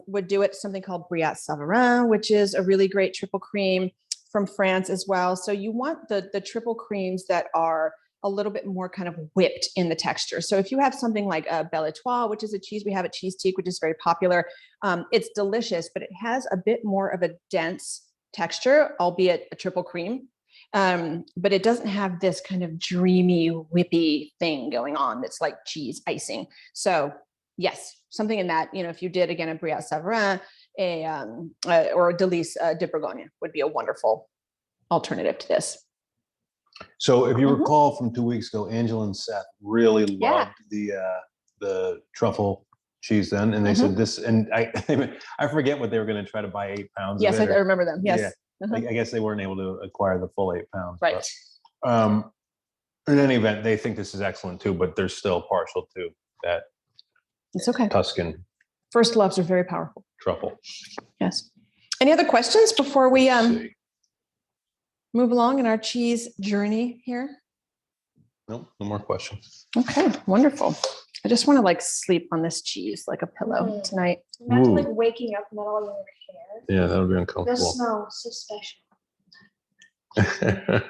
would do it. Something called Brillat Savarin, which is a really great triple cream from France as well. So you want the triple creams that are a little bit more kind of whipped in the texture. So if you have something like a Belle Etoile, which is a cheese we have at Cheesetique, which is very popular, it's delicious, but it has a bit more of a dense texture, albeit a triple cream. but it doesn't have this kind of dreamy, whippy thing going on that's like cheese icing. So yes, something in that, if you did again a Brie Savarin, or a Delice de Bourgogne would be a wonderful alternative to this. So if you recall from 2 weeks ago, Angela and Seth really loved the truffle cheese then, and they said this, and I forget what they were going to try to buy 8 pounds. Yes, of it, I remember them. Yes, I guess they weren't able to acquire the full 8 pounds. right. But, in any event, they think this is excellent too, but they're still partial to that. It's okay. Tuscan. First loves are very powerful. Truffle. Yes. Any other questions before we move along in our cheese journey here? No more questions. Okay, wonderful. I just want to like sleep on this cheese like a pillow tonight. Imagine like waking up and then all your hair. Yeah, that would be The uncomfortable. smell is so special. I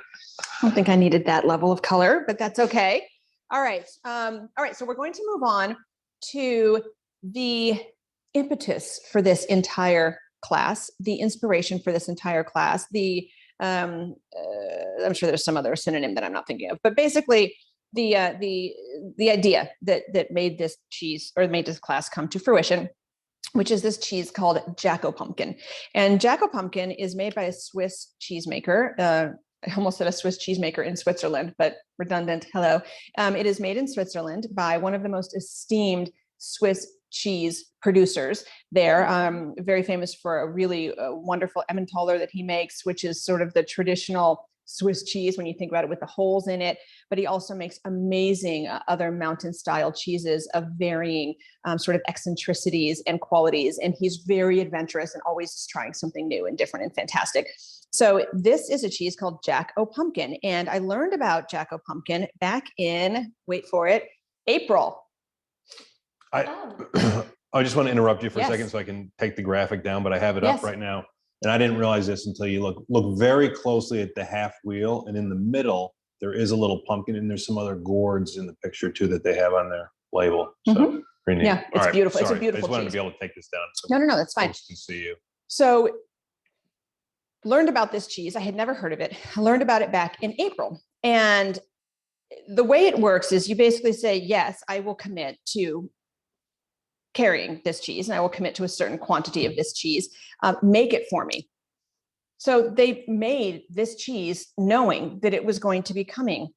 don't think I needed that level of color, but that's okay. All right. So we're going to move on to the impetus for this entire class, the inspiration for this entire class, I'm sure there's some other synonym that I'm not thinking of, but basically the idea that made this cheese or made this class come to fruition, which is this cheese called Jacko Pumpkin. And Jacko Pumpkin is made by a Swiss cheesemaker. I almost said a Swiss cheesemaker in Switzerland, but redundant. Hello. It is made in Switzerland by one of the most esteemed Swiss cheese producers there. Very famous for a really wonderful Emmentaler that he makes, which is sort of the traditional Swiss cheese when you think about it with the holes in it. But he also makes amazing other mountain style cheeses of varying sort of eccentricities and qualities. And he's very adventurous and always is trying something new and different and fantastic. So this is a cheese called Jacko Pumpkin. And I learned about Jacko Pumpkin back in, wait for it, April. I just want to interrupt you for a second so I can take the graphic down, but I have it up right now. And I didn't realize this until you look very closely at the half wheel, and in the middle, there is a little pumpkin, and there's some other gourds in the picture too that they have on their label. So pretty neat. Yeah, it's beautiful. Sorry. It's a beautiful I just wanted cheese. to be able to take this down. So no, that's fine. Can see you. So learned about this cheese. I had never heard of it. I learned about it back in April. And the way it works is you basically say, yes, I will commit to carrying this cheese, and I will commit to a certain quantity of this cheese. Make it for me. So they made this cheese knowing that it was going to be coming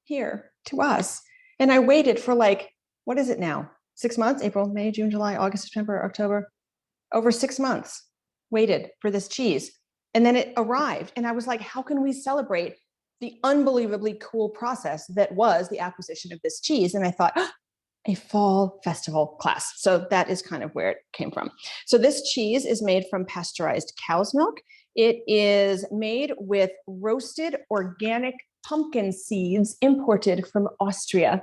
here to us. And I waited for what is it now? 6 months, April, May, June, July, August, September, October, over 6 months, waited for this cheese. And then it arrived. And I was like, how can we celebrate the unbelievably cool process that was the acquisition of this cheese? And I thought, a fall festival class. So that is kind of where it came from. So this cheese is made from pasteurized cow's milk. It is made with roasted organic pumpkin seeds imported from Austria,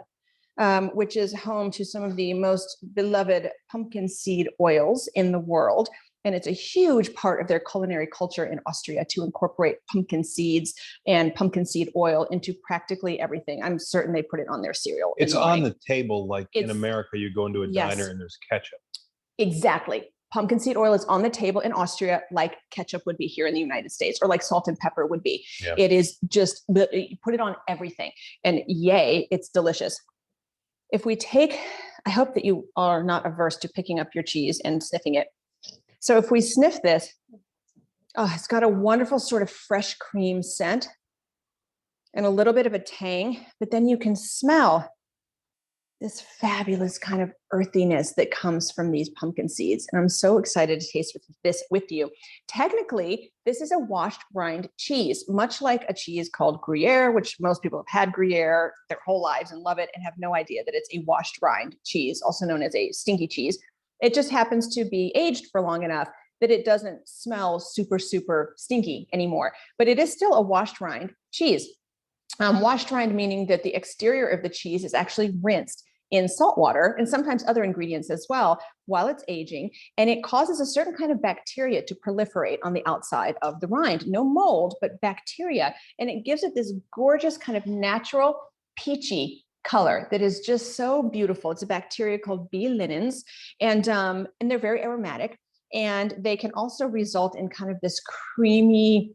which is home to some of the most beloved pumpkin seed oils in the world. And it's a huge part of their culinary culture in Austria to incorporate pumpkin seeds and pumpkin seed oil into practically everything. I'm certain they put it on their cereal. It's on the table, like in America, you go into a diner and there's ketchup. Exactly. Pumpkin seed oil is on the table in Austria, like ketchup would be here in the United States, or like salt and pepper would be. Yeah. It is just, you put it on everything. And yay, it's delicious. If we take, I hope that you are not averse to picking up your cheese and sniffing it. So if we sniff this, it's got a wonderful sort of fresh cream scent and a little bit of a tang, but then you can smell this fabulous kind of earthiness that comes from these pumpkin seeds. And I'm so excited to taste this with you. Technically, this is a washed rind cheese, much like a cheese called Gruyere, which most people have had Gruyere their whole lives and love it and have no idea that it's a washed rind cheese, also known as a stinky cheese. It just happens to be aged for long enough that it doesn't smell super, super stinky anymore, but it is still a washed rind cheese. Washed rind meaning that the exterior of the cheese is actually rinsed in salt water and sometimes other ingredients as well while it's aging. And it causes a certain kind of bacteria to proliferate on the outside of the rind. No mold, but bacteria. And it gives it this gorgeous kind of natural peachy color that is just so beautiful. It's a bacteria called B. linens, and they're very aromatic, and they can also result in kind of this creamy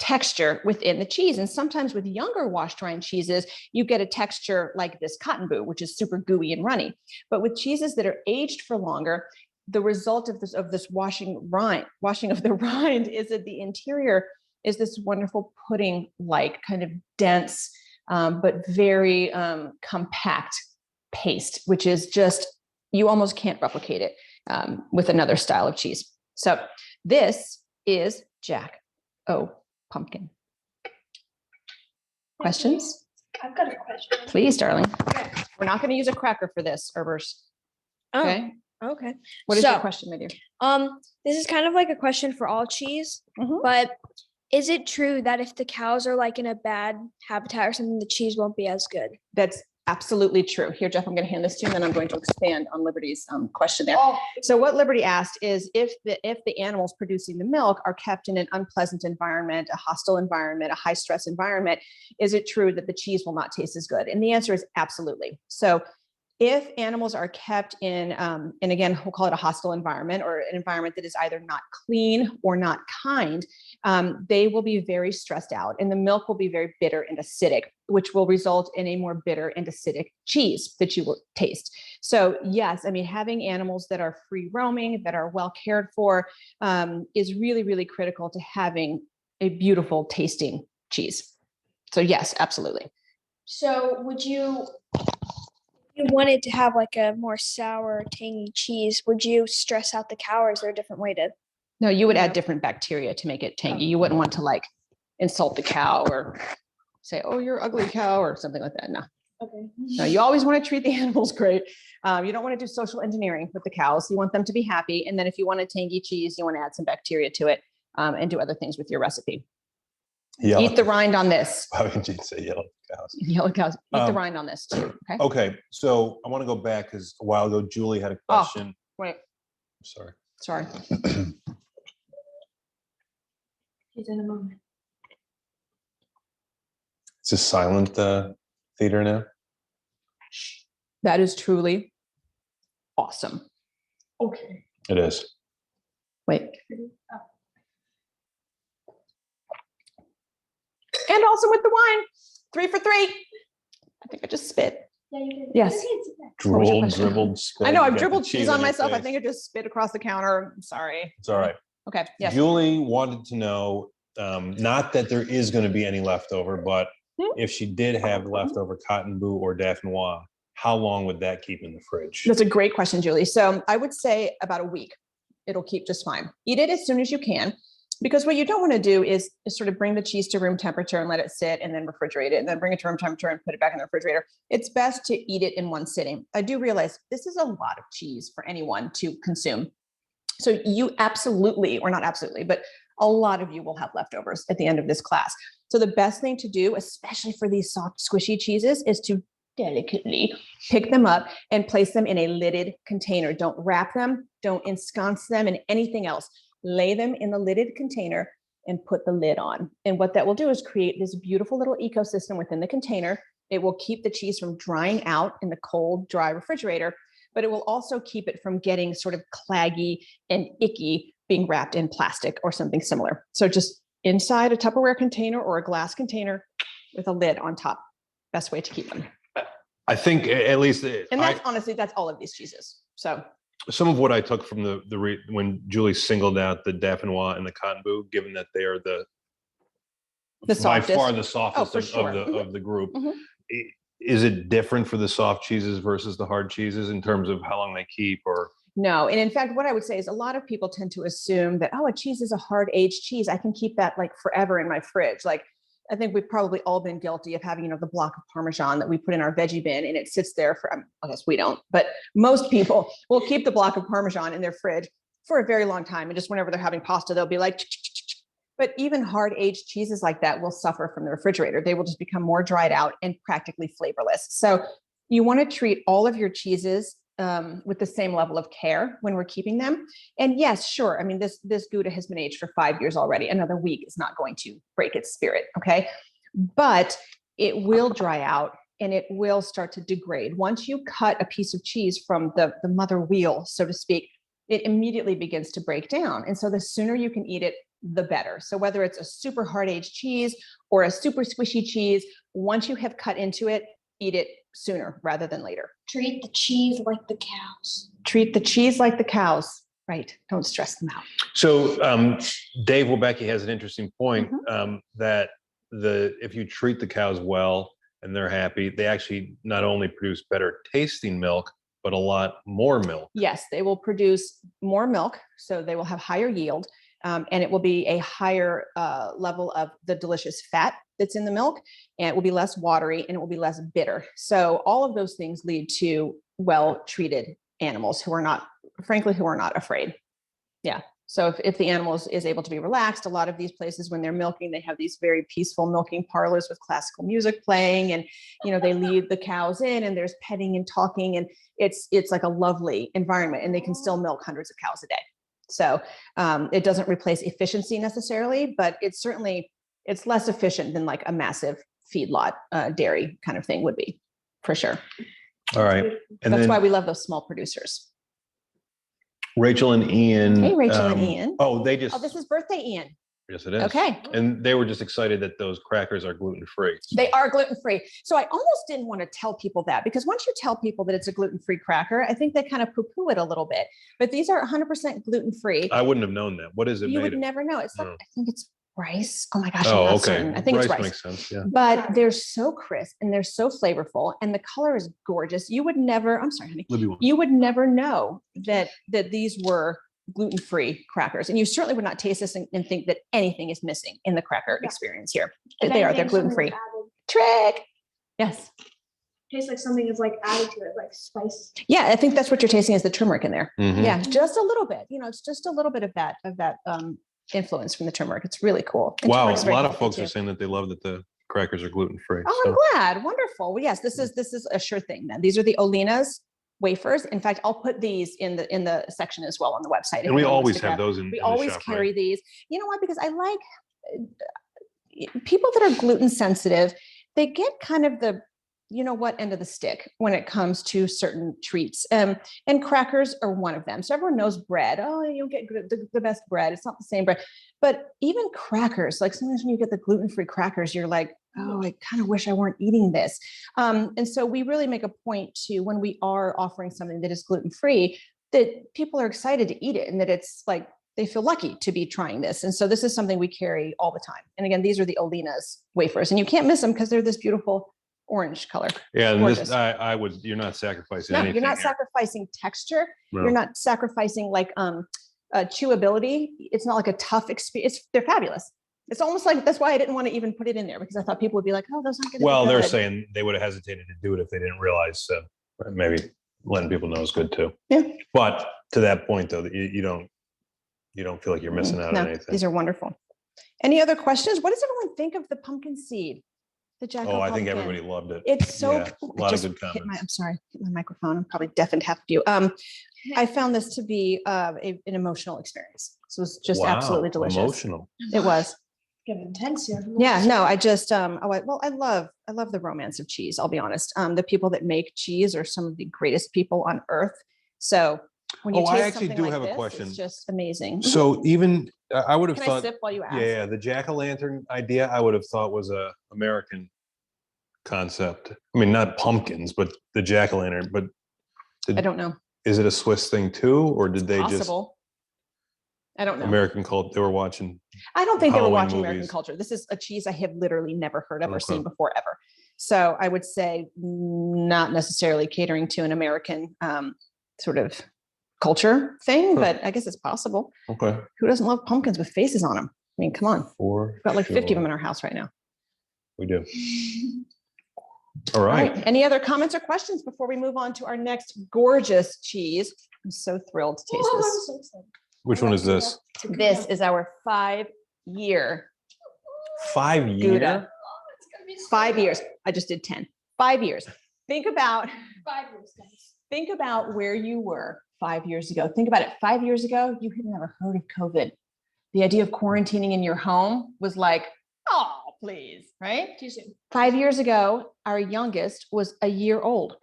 texture within the cheese. And sometimes with younger washed rind cheeses, you get a texture like this cotton boo, which is super gooey and runny. But with cheeses that are aged for longer, the result of this washing of the rind is that the interior is this wonderful pudding-like kind of dense, but very compact paste, which is just, you almost can't replicate it with another style of cheese. So this is Jack O' Pumpkin. Questions? I've got a question. Please, darling. Okay. We're not going to use a cracker for this, Herbers. Okay. Okay. What is your question, my dear? This is kind of like a question for all cheese, but is it true that if the cows are like in a bad habitat or something, the cheese won't be as good? That's absolutely true. Here, Jeff, I'm going to hand this to you, and then I'm going to expand on Liberty's question there. Oh. So what Liberty asked is if the animals producing the milk are kept in an unpleasant environment, a hostile environment, a high stress environment, is it true that the cheese will not taste as good? And the answer is absolutely. So if animals are kept in, and again, we'll call it a hostile environment or an environment that is either not clean or not kind, they will be very stressed out and the milk will be very bitter and acidic, which will result in a more bitter and acidic cheese that you will taste. So yes, I mean, having animals that are free roaming, that are well cared for, is really, really critical to having a beautiful tasting cheese. So yes, absolutely. So would you wanted to have like a more sour, tangy cheese, would you stress out the cow, or is there a different way to? No, you would add different bacteria to make it tangy. You wouldn't want to like insult the cow or say, oh, you're ugly cow or something like that. No. Okay. No, you always want to treat the animals great. You don't want to do social engineering with the cows. You want them to be happy. And then if you want a tangy cheese, you want to add some bacteria to it and do other things with your recipe. Yellow. Eat the rind on this. How would you say yellow cows? Yellow cows. Eat the rind on this too. Okay. Okay, so I want to go back because a while ago Julie had a question. Wait. Sorry. Sorry. She's in a moment. It's a silent theater now. That is truly awesome. Okay. It is. Wait. And also with the wine, 3 for 3. I think I just spit. Yeah, you did. Yes. What was your Drooled, question? dribbled, spit. I know You I've got dribbled the cheese on your myself. I face. think I just spit across the counter. I'm sorry. It's all right. Okay. Yes. Julie wanted to know, not that there is going to be any leftover, but if she did have leftover cotton boo or Definois, how long would that keep in the fridge? That's a great question, Julie. So I would say about a week. It'll keep just fine. Eat it as soon as you can, because what you don't want to do is sort of bring the cheese to room temperature and let it sit and then refrigerate it and then bring it to room temperature and put it back in the refrigerator. It's best to eat it in one sitting. I do realize this is a lot of cheese for anyone to consume. So you absolutely, or not absolutely, but a lot of you will have leftovers at the end of this class. So the best thing to do, especially for these soft, squishy cheeses, is to delicately pick them up and place them in a lidded container. Don't wrap them, don't ensconce them in anything else. Lay them in the lidded container and put the lid on. And what that will do is create this beautiful little ecosystem within the container. It will keep the cheese from drying out in the cold, dry refrigerator, but it will also keep it from getting sort of claggy and icky being wrapped in plastic or something similar. So just inside a Tupperware container or a glass container with a lid on top. Best way to keep them. I think at least, and that's honestly, that's all of these cheeses. So some of what I took from when Julie singled out the Definois and the cotton boo, given that they are the softest. By far the softest for sure. of the group. Is it different for the soft cheeses versus the hard cheeses in terms of how long they keep, or? No. And in fact, what I would say is a lot of people tend to assume that, oh, a cheese is a hard aged cheese. I can keep that like forever in my fridge. Like, I think we've probably all been guilty of having, the block of Parmesan that we put in our veggie bin and it sits there for, I guess we don't, but most people will keep the block of Parmesan in their fridge for a very long time. And just whenever they're having pasta, they'll be like, but even hard aged cheeses like that will suffer from the refrigerator. They will just become more dried out and practically flavorless. So you want to treat all of your cheeses with the same level of care when we're keeping them. And yes, sure. I mean, this Gouda has been aged for 5 years already. Another week is not going to break its spirit. Okay. But it will dry out and it will start to degrade. Once you cut a piece of cheese from the mother wheel, so to speak, it immediately begins to break down. And so the sooner you can eat it, the better. So whether it's a super hard aged cheese or a super squishy cheese, once you have cut into it, eat it sooner rather than later. Treat the cheese like the cows. Treat the cheese like the cows. Right. Don't stress them out. So Dave Webecki has an interesting point that if you treat the cows well and they're happy, they actually not only produce better tasting milk, but a lot more milk. Yes, they will produce more milk. So they will have higher yield. And it will be a higher level of the delicious fat that's in the milk, and it will be less watery and it will be less bitter. So all of those things lead to well-treated animals who are not, frankly, who are not afraid. Yeah. So if the animal is able to be relaxed, a lot of these places when they're milking, they have these very peaceful milking parlors with classical music playing, and they lead the cows in, and there's petting and talking, and it's like a lovely environment, and they can still milk hundreds of cows a day. So it doesn't replace efficiency necessarily, but it's less efficient than like a massive feedlot dairy kind of thing would be, for sure. All right. And that's then why we love those small producers. Rachel and Ian. Hey, Rachel and Ian. Oh, they just. Oh, this is birthday Ian. Yes, it is. Okay. And they were just excited that those crackers are gluten-free. They are gluten-free. So I almost didn't want to tell people that, because once you tell people that it's a gluten-free cracker, I think they kind of poo-poo it a little bit. But these are 100% gluten-free. I wouldn't have known that. What is it You made would of? never know. It's like, I think it's rice. Oh my gosh. Oh, I'm not okay. certain. I think it's rice. Makes sense. Yeah. But they're so crisp and they're so flavorful, and the color is gorgeous. You would never, I'm sorry, honey. You would never know that these were gluten-free crackers, and you certainly would not taste this and think that anything is missing in the cracker experience here. They're gluten-free. Trick. Yes. Tastes like something is like added to it, like spice. Yeah, I think that's what you're tasting is the turmeric in there. Mm-hmm. Yeah, just a little bit. It's just a little bit of that influence from the turmeric. It's really cool. And Wow, a turmeric's very lot of healthy folks too. are saying that they love that the crackers are gluten-free. Oh, I'm glad. Wonderful. Well, yes, this is a sure thing then. These are the Olina's wafers. In fact, I'll put these in the section as well on the website. And we always have those in. We in always the shop, carry right? these. You know what? Because I like people that are gluten sensitive. They get kind of the end of the stick when it comes to certain treats. And crackers are one of them. So everyone knows bread. Oh, you don't get the best bread. It's not the same bread. But even crackers, like sometimes when you get the gluten-free crackers, you're like, oh, I kind of wish I weren't eating this. And so we really make a point to, when we are offering something that is gluten-free, that people are excited to eat it, and that it's like they feel lucky to be trying this. And so this is something we carry all the time. And again, these are the Olina's wafers, and you can't miss them because they're this beautiful orange color. Yeah, and this, you're not sacrificing anything. You're not here. sacrificing texture. No. You're not sacrificing like chewability. It's not like a tough experience. They're fabulous. It's almost like, that's why I didn't want to even put it in there, because I thought people would be like, oh, those aren't going to be Well, they're good. saying they would have hesitated to do it if they didn't realize. So maybe letting people know is good too. Yeah. But to that point, though, you don't feel like you're missing out on anything. These are wonderful. Any other questions? What does everyone think of the pumpkin seed? The Jack I think everybody loved it. It's so a lot of good comments. I'm sorry, hit my microphone. I'm probably deafened half of you. I found this to be an emotional experience. So it was just absolutely delicious. Emotional. It was. Getting intense here. Yeah, no, I just, I love the romance of cheese. I'll be honest. The people that make cheese are some of the greatest people on earth. So when you taste I actually something do like have a this, question. it's just amazing. So even I would have Can thought. I sip while you ask? Yeah, the jack-o'-lantern idea I would have thought was a American concept. I mean, not pumpkins, but the jack-o'-lantern. But I don't know. Is it a Swiss thing too, or did they Possible. I don't know. American culture? They were watching. I don't think they were Halloween watching American movies. culture. This is a cheese I have literally never heard of or Okay. seen before ever. So I would say not necessarily catering to an American sort of culture thing, but I guess it's possible. Okay. Who doesn't love pumpkins with faces on them? I mean, come on. We've got like 50 of them in our house right now. We do. All right. Any other comments or questions before we move on to our next gorgeous cheese? I'm so thrilled to taste this. Which one is this? This is our 5-year 5 years. Gouda. 5 years. I just did 10. 5 years. Think about 5 years, guys. Think about where you were 5 years ago. Think about it. 5 years ago, you had never heard of COVID. The idea of quarantining in your home was like, oh, please, right? Too soon. 5 years ago, our youngest was a year old.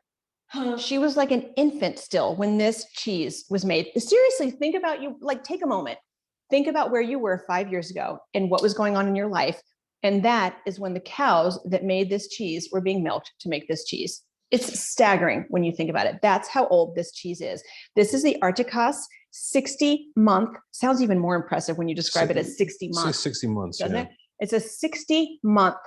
She was like an infant still when this cheese was made. Seriously, think about take a moment. Think about where you were 5 years ago and what was going on in your life. And that is when the cows that made this cheese were being milked to make this cheese. It's staggering when you think about it. That's how old this cheese is. This is the Articas 60-month. Sounds even more impressive when you describe it as 60 months. 60 months, doesn't yeah. it? It's a 60-month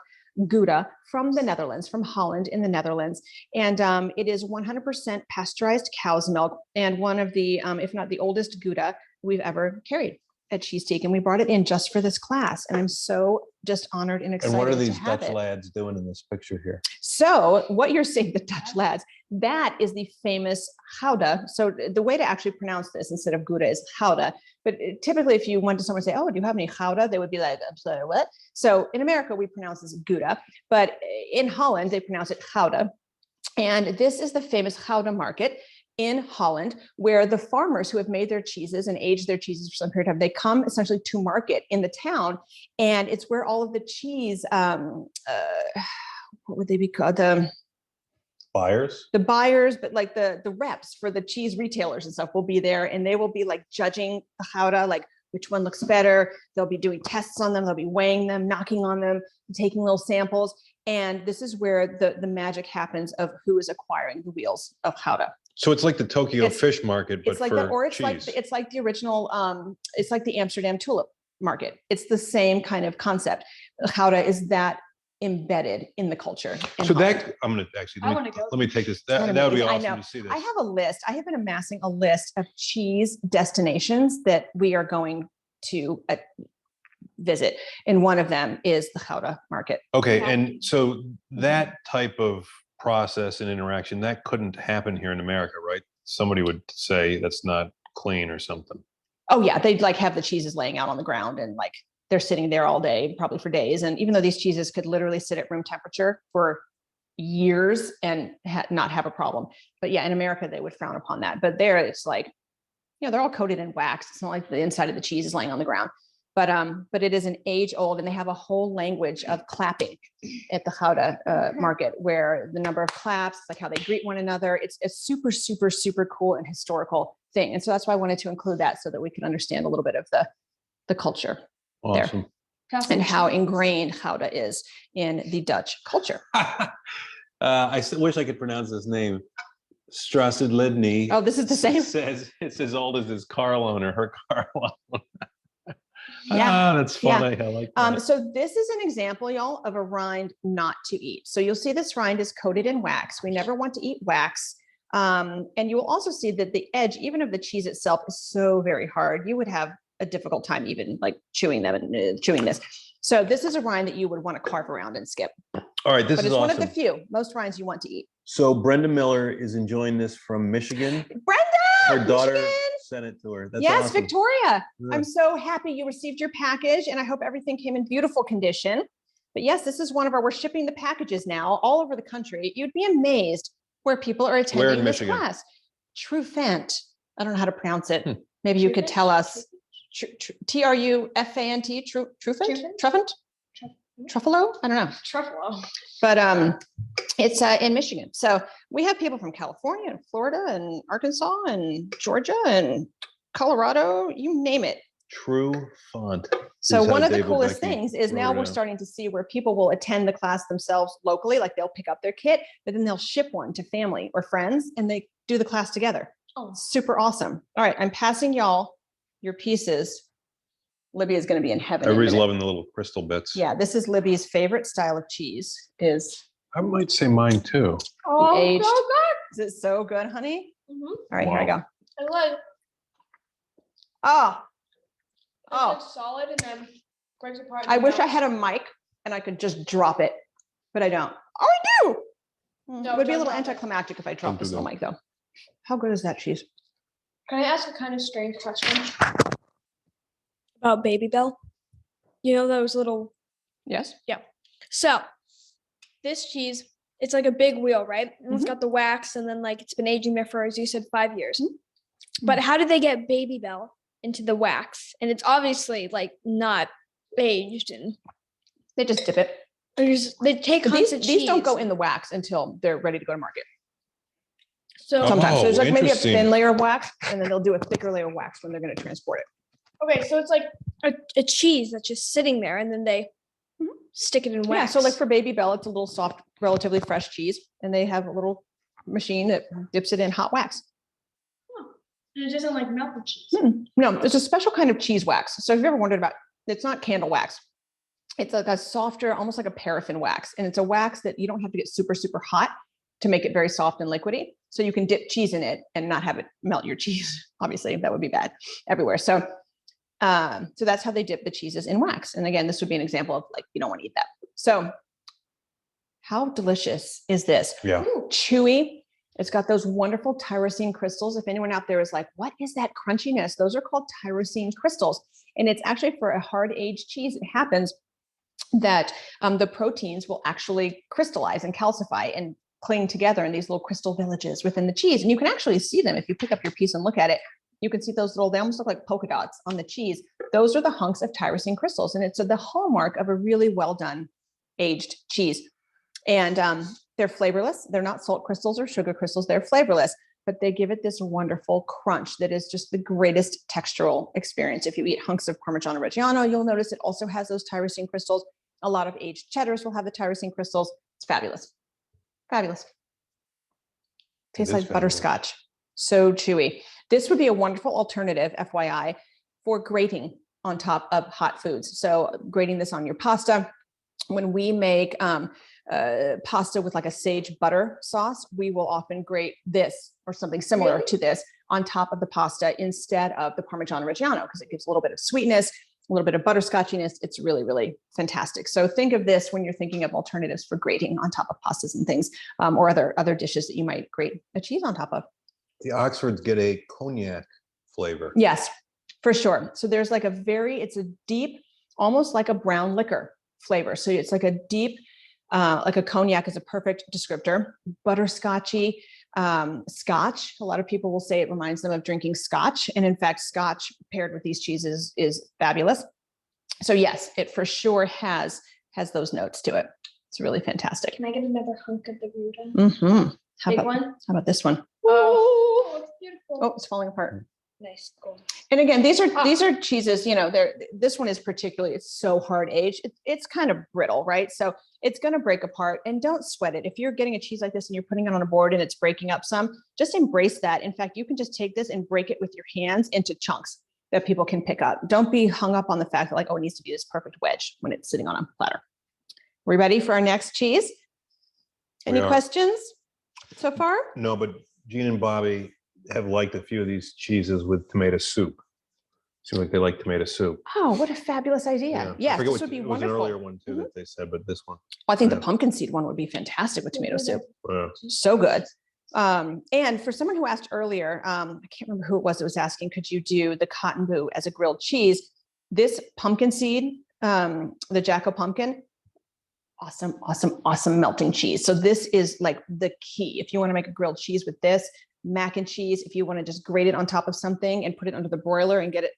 Gouda from the Netherlands, from Holland in the Netherlands. And it is 100% pasteurized cow's milk and one of the, if not the oldest Gouda we've ever carried at Cheesetique. And we brought it in just for this class. And I'm so just honored and excited. And what are to these have Dutch it. lads doing in this picture here? So what you're saying, the Dutch lads, that is the famous Gouda. So the way to actually pronounce this instead of Gouda is Gouda. But typically if you went to someone and say, oh, do you have any Gouda? They would be like, I'm sorry, what? So in America, we pronounce this Gouda, but in Holland, they pronounce it Gouda. And this is the famous Gouda market in Holland, where the farmers who have made their cheeses and aged their cheeses for some period of time, they come essentially to market in the town. And it's where all of the cheese, what would they be called? The buyers, but like the reps for the cheese retailers and stuff will be there, and they will be like judging the Gouda, like which one looks better. They'll be doing tests on them. They'll be weighing them, knocking on them, taking little samples. And this is where the magic happens of who is acquiring the wheels of Gouda. So it's like the Tokyo fish market, but it's like for cheese. It's like the original, it's like the Amsterdam tulip market. It's the same kind of concept. Gouda is that embedded in the culture. So that I'm going to actually, let me take this. That would be awesome to see this. I have a list. I have been amassing a list of cheese destinations that we are going to visit. And one of them is the Gouda market. Okay. And so that type of process and interaction, that couldn't happen here in America, right? Somebody would say that's not clean or something. Oh yeah. They'd like have the cheeses laying out on the ground and like they're sitting there all day, probably for days. And even though these cheeses could literally sit at room temperature for years and not have a problem. But yeah, in America, they would frown upon that. But there it's like, you know, they're all coated in wax. It's not like the inside of the cheese is laying on the ground. But it is an age old, and they have a whole language of clapping at the Gouda market, where the number of claps, like how they greet one another. It's a super, super, super cool and historical thing. And so that's why I wanted to include that so that we could understand a little bit of the culture. Awesome. There, and how ingrained Gouda is in the Dutch culture. I wish I could pronounce this name. Strassedlidny. Oh, this is the same. It's as old as his car loan or her car loan. Yeah, that's funny. Yeah. I like that. So this is an example, y'all, of a rind not to eat. So you'll see this rind is coated in wax. We never want to eat wax. And you will also see that the edge, even of the cheese itself, is so very hard. You would have a difficult time even like chewing them and chewing this. So this is a rind that you would want to carve around and skip. All right, this is awesome. One of the few. Most rinds you want to eat. So Brenda Miller is enjoying this from Michigan. Brenda! Her daughter Michigan! sent it to her. That's yes, awesome. Victoria. Yeah. I'm so happy you received your package, and I hope everything came in beautiful condition. But yes, this is we're shipping the packages now all over the country. You'd be amazed where people are attending this class. Truffant. I don't know how to pronounce it. Maybe you could tell us. Truffant? Truffant? Truffalo? I don't know. Truffalo. But it's in Michigan. So we have people from California and Florida and Arkansas and Georgia and Colorado, you name it. True font. So one of the coolest things is now we're starting to see where people will attend the class themselves locally, like they'll pick up their kit, but then they'll ship one to family or friends and they do the class together. Oh, super awesome. All right, I'm passing y'all your pieces. Libby is going to be in heaven. Everybody's loving the little crystal bits. Yeah, this is Libby's favorite style of cheese. I might say mine too. Oh, aged. So good. Is it so good, honey? Mm-hmm. All right, here I go. I like. It's solid and then breaks apart. I wish I had a mic and I could just drop it, but I don't. Oh, I do. No, it would be a little anticlimactic if I dropped this little mic, though. How good is that cheese? Can I ask a kind of strange question about Baby Bell? You know those little. Yes. Yeah. So this cheese, it's like a big wheel, right? And it's got the wax, and then like it's been aging there for, as you said, 5 years. But how did they get Baby Bell into the wax? And it's obviously like not aged, and they just dip it. They take these don't go in the wax until they're ready to go to market. So sometimes there's like maybe a thin layer of wax, and then they'll do a thicker layer of wax when they're going to transport it. Okay, so it's like a cheese that's just sitting there, and then they stick it in Yeah, wax. so like for Baby Bell, it's a little soft, relatively fresh cheese, and they have a little machine that dips it in hot wax. And it doesn't like melt the cheese. No, it's a special kind of cheese wax. So if you've ever wondered about, it's not candle wax. It's like a softer, almost like a paraffin wax. And it's a wax that you don't have to get super, super hot to make it very soft and liquidy. So you can dip cheese in it and not have it melt your cheese. Obviously, that would be bad everywhere. So that's how they dip the cheeses in wax. And again, this would be an example of like, you don't want to eat that. So how delicious is this? Yeah. Ooh, chewy. It's got those wonderful tyrosine crystals. If anyone out there is like, what is that crunchiness? Those are called tyrosine crystals. And it's actually for a hard aged cheese, it happens that the proteins will actually crystallize and calcify and cling together in these little crystal villages within the cheese. And you can actually see them if you pick up your piece and look at it. You can see those little, they almost look like polka dots on the cheese. Those are the hunks of tyrosine crystals. And it's the hallmark of a really well done aged cheese. And they're flavorless. They're not salt crystals or sugar crystals. They're flavorless, but they give it this wonderful crunch that is just the greatest textural experience. If you eat hunks of Parmigiano Reggiano, you'll notice it also has those tyrosine crystals. A lot of aged cheddars will have the tyrosine crystals. It's fabulous. Fabulous. Tastes like fabulous. butterscotch. So chewy. This would be a wonderful alternative, FYI, for grating on top of hot foods. So grating this on your pasta. When we make pasta with like a sage butter sauce, we will often grate this or something similar to this on top of the pasta instead of the Parmigiano Reggiano, because it gives a little bit of sweetness, a little bit of butterscotchiness. It's really, really fantastic. So think of this when you're thinking of alternatives for grating on top of pastas and things, or other dishes that you might grate a cheese on top of. The Oxfords get a cognac flavor. Yes, for sure. So there's like it's a deep, almost like a brown liquor flavor. So it's like a deep, like a cognac is a perfect descriptor. Butterscotchy, scotch. A lot of people will say it reminds them of drinking scotch. And in fact, scotch paired with these cheeses is fabulous. So yes, it for sure has those notes to it. It's really fantastic. Can I get another hunk of the Gouda? Mm-hmm. How about this one? Oh, it's beautiful. Oh, it's falling apart. Nice. Gold. And again, these are cheeses, this one is particularly, it's so hard aged. It's kind of brittle, right? So it's going to break apart, and don't sweat it. If you're getting a cheese like this and you're putting it on a board and it's breaking up some, just embrace that. In fact, you can just take this and break it with your hands into chunks that people can pick up. Don't be hung up on the fact that like, oh, it needs to be this perfect wedge when it's sitting on a platter. We ready for our next cheese? Any questions so far? No, but Gene and Bobby have liked a few of these cheeses with tomato soup. Seems like they like tomato soup. Oh, what a fabulous idea. Yes, this would be it wonderful. was an earlier one too that they said, but this one. Well, I think the pumpkin seed one would be fantastic with tomato soup. Yeah. So good. And for someone who asked earlier, I can't remember who it was that was asking, could you do the cotton boo as a grilled cheese? This pumpkin seed, the Jacko pumpkin, awesome, awesome, awesome melting cheese. So this is like the key. If you want to make a grilled cheese with this, mac and cheese, if you want to just grate it on top of something and put it under the broiler and get it,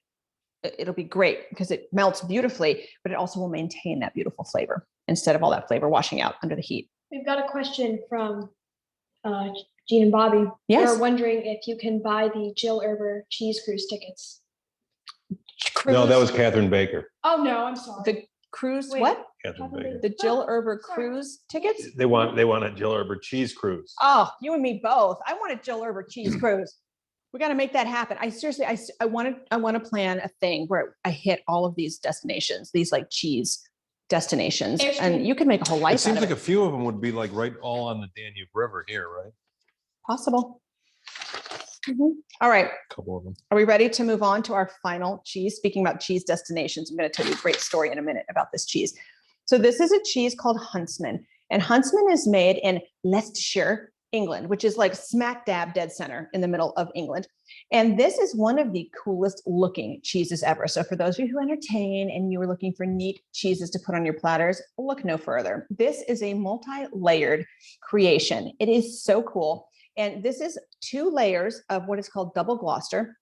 it'll be great because it melts beautifully, but it also will maintain that beautiful flavor instead of all that flavor washing out under the heat. We've got a question from Gene and Bobby. Yes. They're wondering if you can buy the Jill Erber cheese cruise tickets. No, that was Catherine Baker. Oh no, I'm sorry. The cruise, Wait. what? Catherine Baker. The Jill Erber cruise tickets? They want a Jill Erber cheese cruise. Oh, you and me both. I want a Jill Erber cheese cruise. We got to make that happen. I seriously, I want to plan a thing where I hit all of these destinations, these like cheese destinations, and you can make a whole life It seems out of like it. a few of them would be like right all on the Danube River here, right? Possible. All right. A couple of them. Are we ready to move on to our final cheese? Speaking about cheese destinations, I'm going to tell you a great story in a minute about this cheese. So this is a cheese called Huntsman, and Huntsman is made in Leicestershire, England, which is like smack dab dead center in the middle of England. And this is one of the coolest looking cheeses ever. So for those of you who entertain and you were looking for neat cheeses to put on your platters, look no further. This is a multi-layered creation. It is so cool. And this is 2 layers of what is called double Gloucester,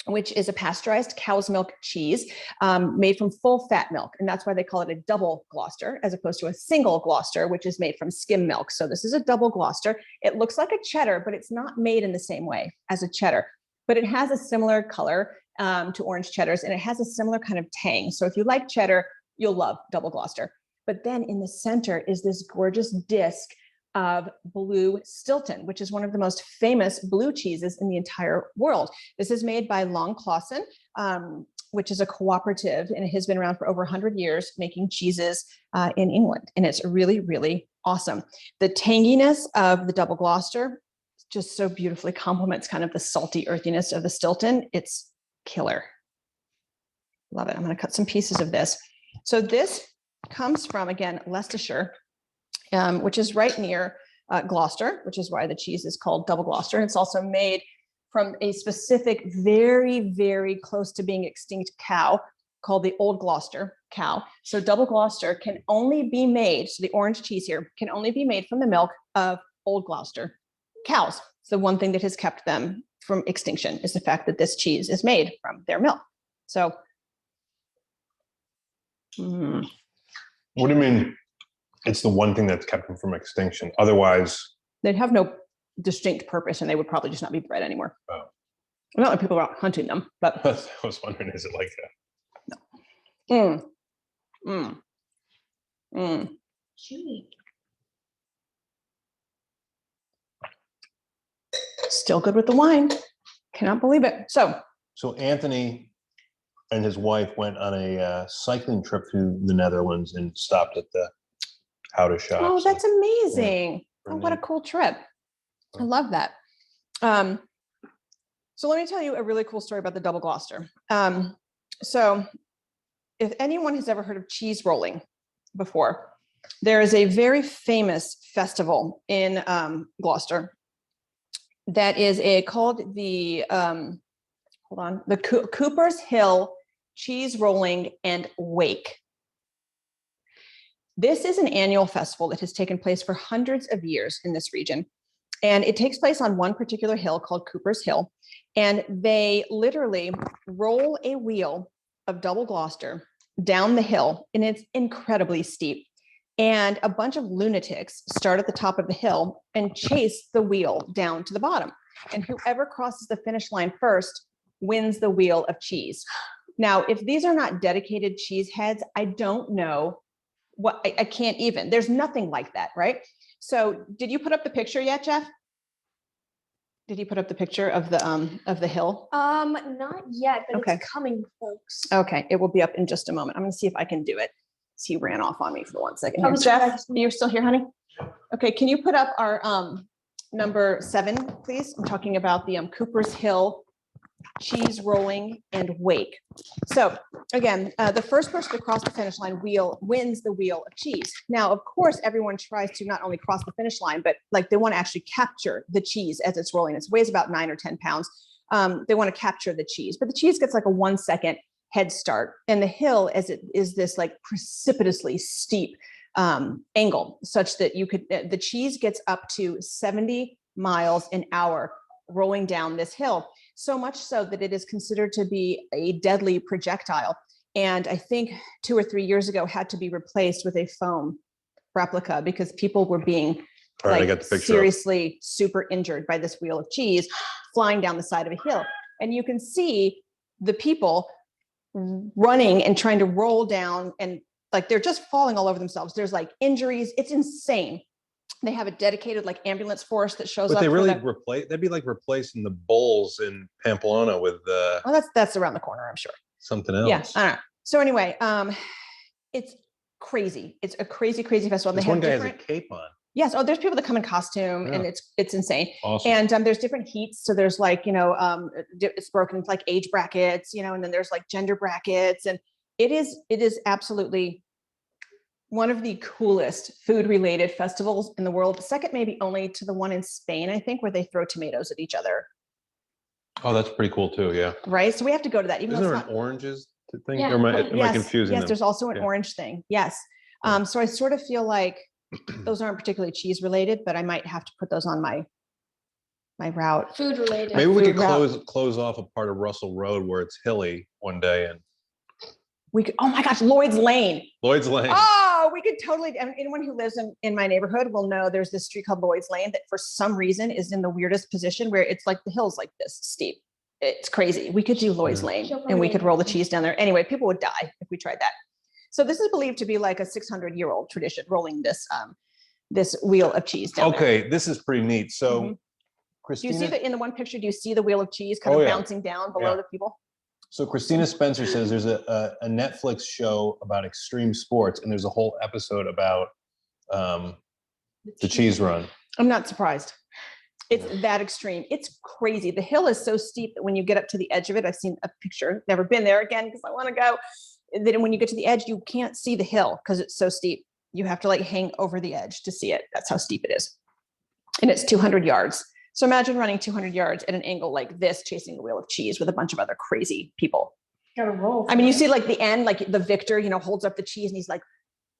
which is a pasteurized cow's milk cheese made from full fat milk. And that's why they call it a double Gloucester as opposed to a single Gloucester, which is made from skim milk. So this is a double Gloucester. It looks like a cheddar, but it's not made in the same way as a cheddar, but it has a similar color to orange cheddars, and it has a similar kind of tang. So if you like cheddar, you'll love double Gloucester. But then in the center is this gorgeous disc of blue Stilton, which is one of the most famous blue cheeses in the entire world. This is made by Long Clausen, which is a cooperative, and it has been around for over 100 years making cheeses in England. And it's really, really awesome. The tanginess of the double Gloucester just so beautifully complements kind of the salty earthiness of the Stilton. It's killer. Love it. I'm going to cut some pieces of this. So this comes from, again, Leicestershire, which is right near Gloucester, which is why the cheese is called double Gloucester. And it's also made from a specific, very, very close to being extinct cow called the Old Gloucester cow. So double Gloucester can only be made, so the orange cheese here can only be made from the milk of Old Gloucester cows. So one thing that has kept them from extinction is the fact that this cheese is made from their milk. So. What do you mean? It's the one thing that's kept them from extinction. Otherwise, they'd have no distinct purpose, and they would probably just not be bred anymore. Oh. Not like people are out hunting them, but I was wondering, is it like that? Chewy. Still good with the wine. Cannot believe it. So Anthony and his wife went on a cycling trip through the Netherlands and stopped at the Houda shop. oh, that's amazing. Yeah, Oh, what a cool trip. I love that. So let me tell you a really cool story about the double Gloucester. So if anyone has ever heard of cheese rolling before, there is a very famous festival in Gloucester that is called the Cooper's Hill Cheese Rolling and Wake. This is an annual festival that has taken place for hundreds of years in this region. And it takes place on one particular hill called Cooper's Hill. And they literally roll a wheel of double Gloucester down the hill, and it's incredibly steep. And a bunch of lunatics start at the top of the hill and chase the wheel down to the bottom. And whoever crosses the finish line first wins the wheel of cheese. Now, if these are not dedicated cheese heads, I don't know what, I can't even, there's nothing like that, right? So did you put up the picture yet, Jeff? Did you put up the picture of the hill? Not yet, but Okay. it's coming, folks. Okay, it will be up in just a moment. I'm gonna see if I can do it. He ran off on me for 1 second. I Here. was Jeff, trying to- you're still here, honey? Okay, can you put up our number 7, please? I'm talking about the Cooper's Hill Cheese Rolling and Wake. So again, the first person to cross the finish line wins the wheel of cheese. Now, of course, everyone tries to not only cross the finish line, but like they want to actually capture the cheese as it's rolling. It weighs about 9 or 10 pounds. They want to capture the cheese, but the cheese gets like a 1 second head start. And the hill, as it is this like precipitously steep angle, such that the cheese gets up to 70 miles an hour rolling down this hill. So much so that it is considered to be a deadly projectile. And I think 2 or 3 years ago had to be replaced with a foam replica because people were being seriously super injured by this wheel of cheese flying down the side of a hill. And you can see the people running and trying to roll down, and like they're just falling all over themselves. There's like injuries. It's insane. They have a dedicated like ambulance force that shows up. But they really replace, that'd be like replacing the bowls in Pamplona with well, that's around the corner, I'm sure. Something else. Yeah, I don't know. So anyway, it's crazy. It's a crazy festival. This one guy has a cape on. Yes. Oh, there's people that come in costume, and it's insane. Awesome. And there's different heats. So there's like, it's broken into like age brackets, and then there's like gender brackets, and it is absolutely one of the coolest food related festivals in the world. Second, maybe only to the one in Spain, I think, where they throw tomatoes at each other. Oh, that's pretty cool too. Yeah. Right. So we have to go to that. Isn't there an oranges thing? Yeah. Or am I confusing Yes, them? there's also an orange thing. Yes. So I sort of feel like those aren't particularly cheese related, but I might have to put those on my route. Food related. Maybe we could route. close off a part of Russell Road where it's hilly one day, and We could, oh my gosh, Lloyd's Lane. Lloyd's Lane. Oh, we could totally, anyone who lives in my neighborhood will know there's this street called Lloyd's Lane that for some reason is in the weirdest position where it's like the hill's like this steep. it's crazy. We could do Loy's Lane and we could roll the cheese down there. Anyway, people would die if we tried that. So this is believed to be like a 600-year-old tradition, rolling this this wheel of cheese down there. Okay, this is pretty neat. So, Do you Christina, see that in the one picture? Do you see the wheel of cheese kind of bouncing down below the people? so Christina Spencer says there's a Netflix show about extreme sports, and there's a whole episode about the cheese run. I'm not surprised. It's that extreme. It's crazy. The hill is so steep that when you get up to the edge of it, I've seen a picture, never been there again because I want to go. Then when you get to the edge, you can't see the hill because it's so steep. You have to like hang over the edge to see it. That's how steep it is. And it's 200 yards. So imagine running 200 yards at an angle like this, chasing a wheel of cheese with a bunch of other crazy people. Gotta roll. I mean, you see like the end, like the victor, you know, holds up the cheese and he's like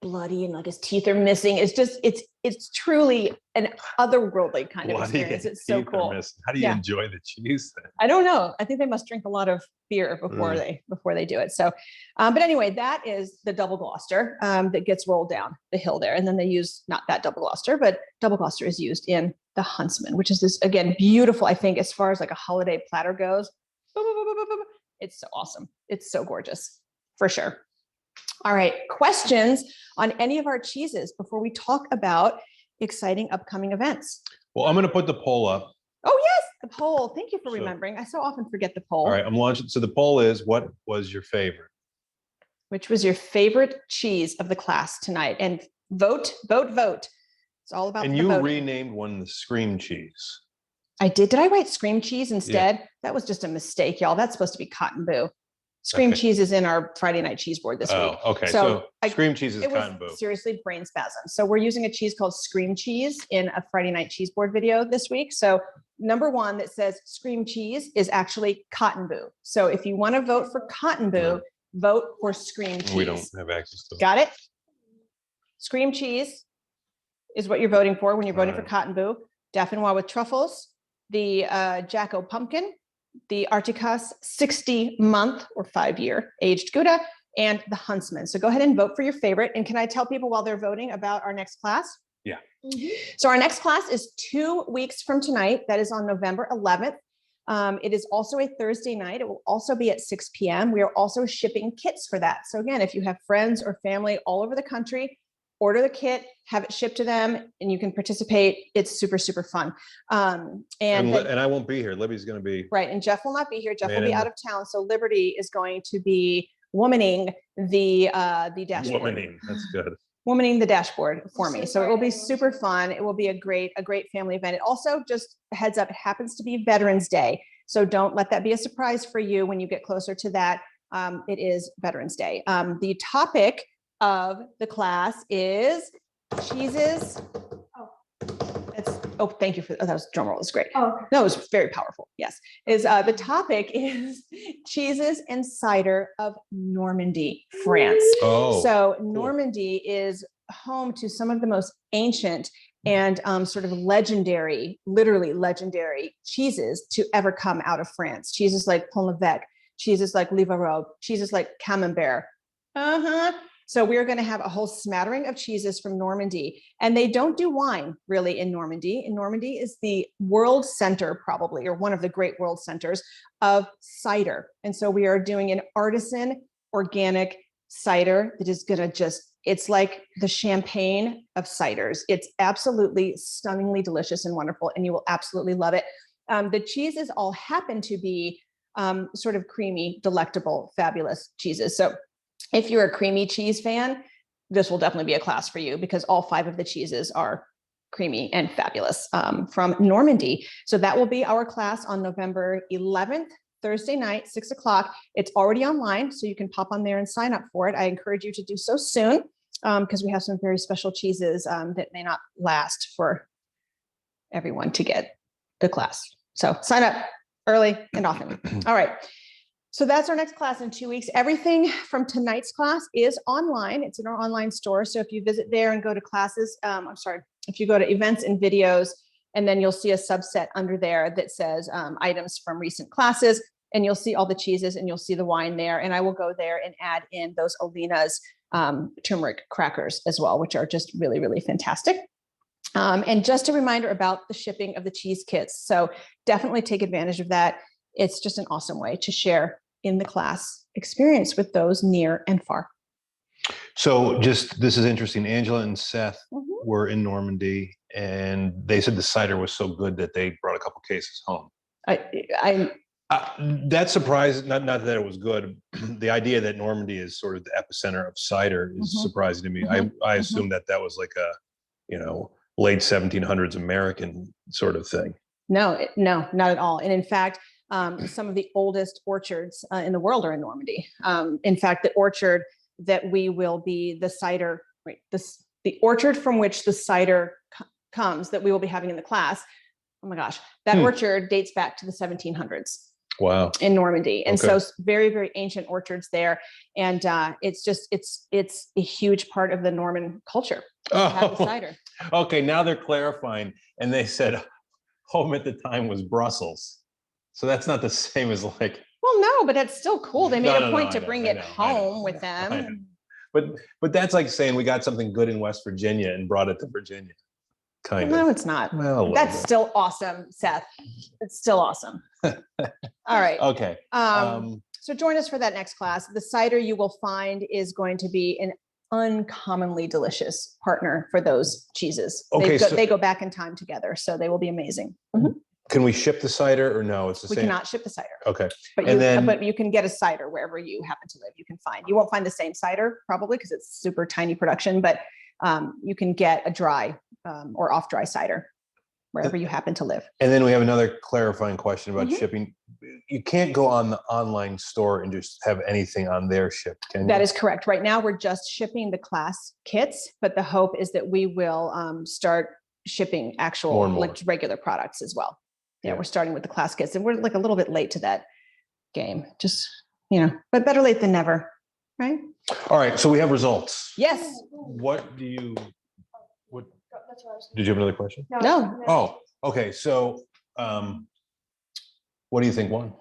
bloody and like his teeth are missing. It's just, it's truly an otherworldly kind of experience. It's so cool. How do you enjoy the cheese then? I don't know. I think they must drink a lot of beer before they do it. So, but anyway, that is the double Gloucester that gets rolled down the hill there. And then they use not that double Gloucester, but double Gloucester is used in the Huntsman, which is this, again, beautiful, I think, as far as like a holiday platter goes. It's so awesome. It's so gorgeous for sure. All right. Questions on any of our cheeses before we talk about exciting upcoming events? Well, I'm going to put the poll up. Oh, yes, the poll. Thank you for remembering. I so often forget the poll. All right, I'm launching. So the poll is, what was your favorite? Which was your favorite cheese of the class tonight? And vote. It's all about and the you voting. renamed one the Scream Cheese. I did. Did I write Scream Cheese instead? Yeah. That was just a mistake, y'all. That's supposed to be Cotton Boo. Scream Cheese is in our Friday night cheese board this week. Oh, okay. So Scream Cheese is Cotton Boo. Seriously, brain spasm. So we're using a cheese called Scream Cheese in a Friday night cheese board video this week. So number one that says Scream Cheese is actually Cotton Boo. So if you want to vote for Cotton Boo, vote for Scream Cheese. We don't have access to it. Got it? Scream Cheese is what you're voting for when you're voting for Cotton Boo. Definois with truffles, the Jacko pumpkin, the Articas 60-month or 5-year aged Gouda, and the Huntsman. So go ahead and vote for your favorite. And can I tell people while they're voting about our next class? Yeah. So our next class is 2 weeks from tonight. That is on November 11th. It is also a Thursday night. It will also be at 6 p.m. We are also shipping kits for that. So again, if you have friends or family all over the country, order the kit, have it shipped to them, and you can participate. It's super, super fun. And I won't be here. Libby's going to be. Right. And Jeff will not be here. Jeff will be out of town. So Liberty is going to be womaning the dashboard. Womaning. That's good. Womaning the dashboard for me. So it will be super fun. It will be a great family event. It also, just a heads up, it happens to be Veterans Day. So don't let that be a surprise for you when you get closer to that. It is Veterans Day. The topic of the class is cheeses. Thank you for that. Was drum roll. It's great. Oh, no, it was very powerful. Yes, the topic is cheeses and cider of Normandy, France. Oh, so Normandy is home to some of the most ancient and sort of legendary, literally legendary cheeses to ever come out of France. Cheeses like Pont l'Evêque, cheeses like Livarot, cheeses like Camembert. So we're going to have a whole smattering of cheeses from Normandy, and they don't do wine really in Normandy. And Normandy is the world center, probably, or one of the great world centers of cider. And so we are doing an artisan organic cider that is going to it's like the champagne of ciders. It's absolutely stunningly delicious and wonderful, and you will absolutely love it. The cheeses all happen to be sort of creamy, delectable, fabulous cheeses. So if you're a creamy cheese fan, this will definitely be a class for you because all 5 of the cheeses are creamy and fabulous from Normandy. So that will be our class on November 11th, Thursday night, 6 o'clock. It's already online, so you can pop on there and sign up for it. I encourage you to do so soon because we have some very special cheeses that may not last for everyone to get the class. So sign up early and often. All right. So that's our next class in 2 weeks. Everything from tonight's class is online. It's in our online store. So if you visit there and go to classes, if you go to events and videos, and then you'll see a subset under there that says items from recent classes, and you'll see all the cheeses and you'll see the wine there. And I will go there and add in those Alina's turmeric crackers as well, which are just really, really fantastic. And just a reminder about the shipping of the cheese kits. So definitely take advantage of that. it's just an awesome way to share in the class experience with those near and far. So this is interesting. Angela and Seth were in Normandy, and they said the cider was so good that they brought a couple cases home. That surprised, not that it was good. The idea that Normandy is sort of the epicenter of cider is surprising to me. I assumed that was like a, late 1700s American sort of thing. No, not at all. And in fact, some of the oldest orchards in the world are in Normandy. In fact, the orchard that we will be the cider, the orchard from which the cider comes that we will be having in the class. Oh my gosh, that orchard dates back to the 1700s. Wow. In Normandy. And so very, very ancient orchards there. And it's a huge part of the Norman culture. Have the cider. Okay, now they're clarifying. And they said home at the time was Brussels. So that's not the same as like. Well, no, but that's still cool. They made a point to bring it home with them. But that's like saying we got something good in West Virginia and brought it to Virginia. Kind of. No, it's not. Well, that's still awesome, Seth. It's still awesome. All right. Okay. So join us for that next class. The cider you will find is going to be an uncommonly delicious partner for those cheeses. Okay, they go back in time together, so they will be amazing. Can we ship the cider or no? It's the same. We cannot ship the cider. Okay. But you can get a cider wherever you happen to live. You won't find the same cider probably because it's super tiny production, but you can get a dry or off dry cider wherever you happen to live. And then we have another clarifying question about shipping. You can't go on the online store and just have anything on there shipped, can you? That is correct. Right now, we're just shipping the class kits, but the hope is that we will start shipping actual like regular products as well. Yeah, we're starting with the class kits, and we're like a little bit late to that game. Just, but better late than never, right? All right, so we have results. Yes. What did you have another question? No. Oh, okay. So, what do you think won?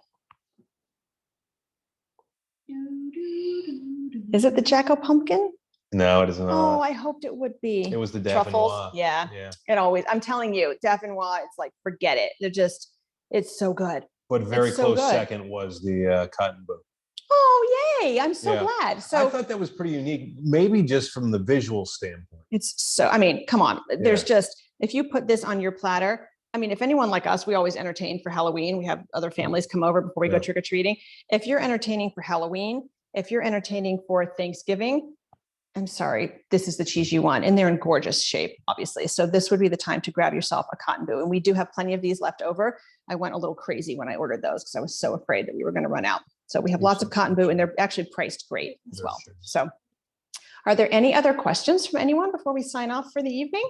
Is it the Jacko pumpkin? No, it is not. Oh, I hoped it would be. It was the Truffles. Definois. Yeah. It always, I'm telling you, Definois, it's like, forget it. It's so good. But very close second was the cotton boot. Oh, yay. I'm so glad. So I thought that was pretty unique, maybe just from the visual standpoint. Come on. There's if you put this on your platter, if anyone like us, we always entertain for Halloween. We have other families come over before we go trick-or-treating. If you're entertaining for Halloween, if you're entertaining for Thanksgiving, I'm sorry, this is the cheese you want. And they're in gorgeous shape, obviously. So this would be the time to grab yourself a cotton boot. And we do have plenty of these left over. I went a little crazy when I ordered those because I was so afraid that we were going to run out. So we have lots of cotton boot, and they're actually priced great as well. So are there any other questions from anyone before we sign off for the evening?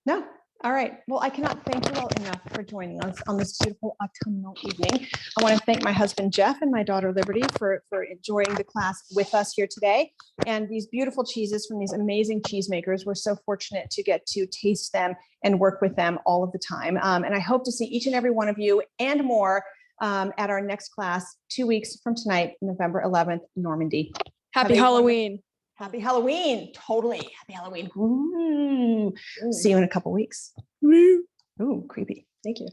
No. All right. Well, I cannot thank you all enough for joining us on this beautiful autumnal evening. I want to thank my husband, Jeff, and my daughter, Liberty, for enjoying the class with us here today. And these beautiful cheeses from these amazing cheesemakers. We're so fortunate to get to taste them and work with them all of the time. And I hope to see each and every one of you and more at our next class 2 weeks from tonight, November 11th, Normandy. Happy Halloween. Happy Halloween. Totally. Happy Halloween. Ooh. See you in a couple weeks. Ooh, creepy. Thank you.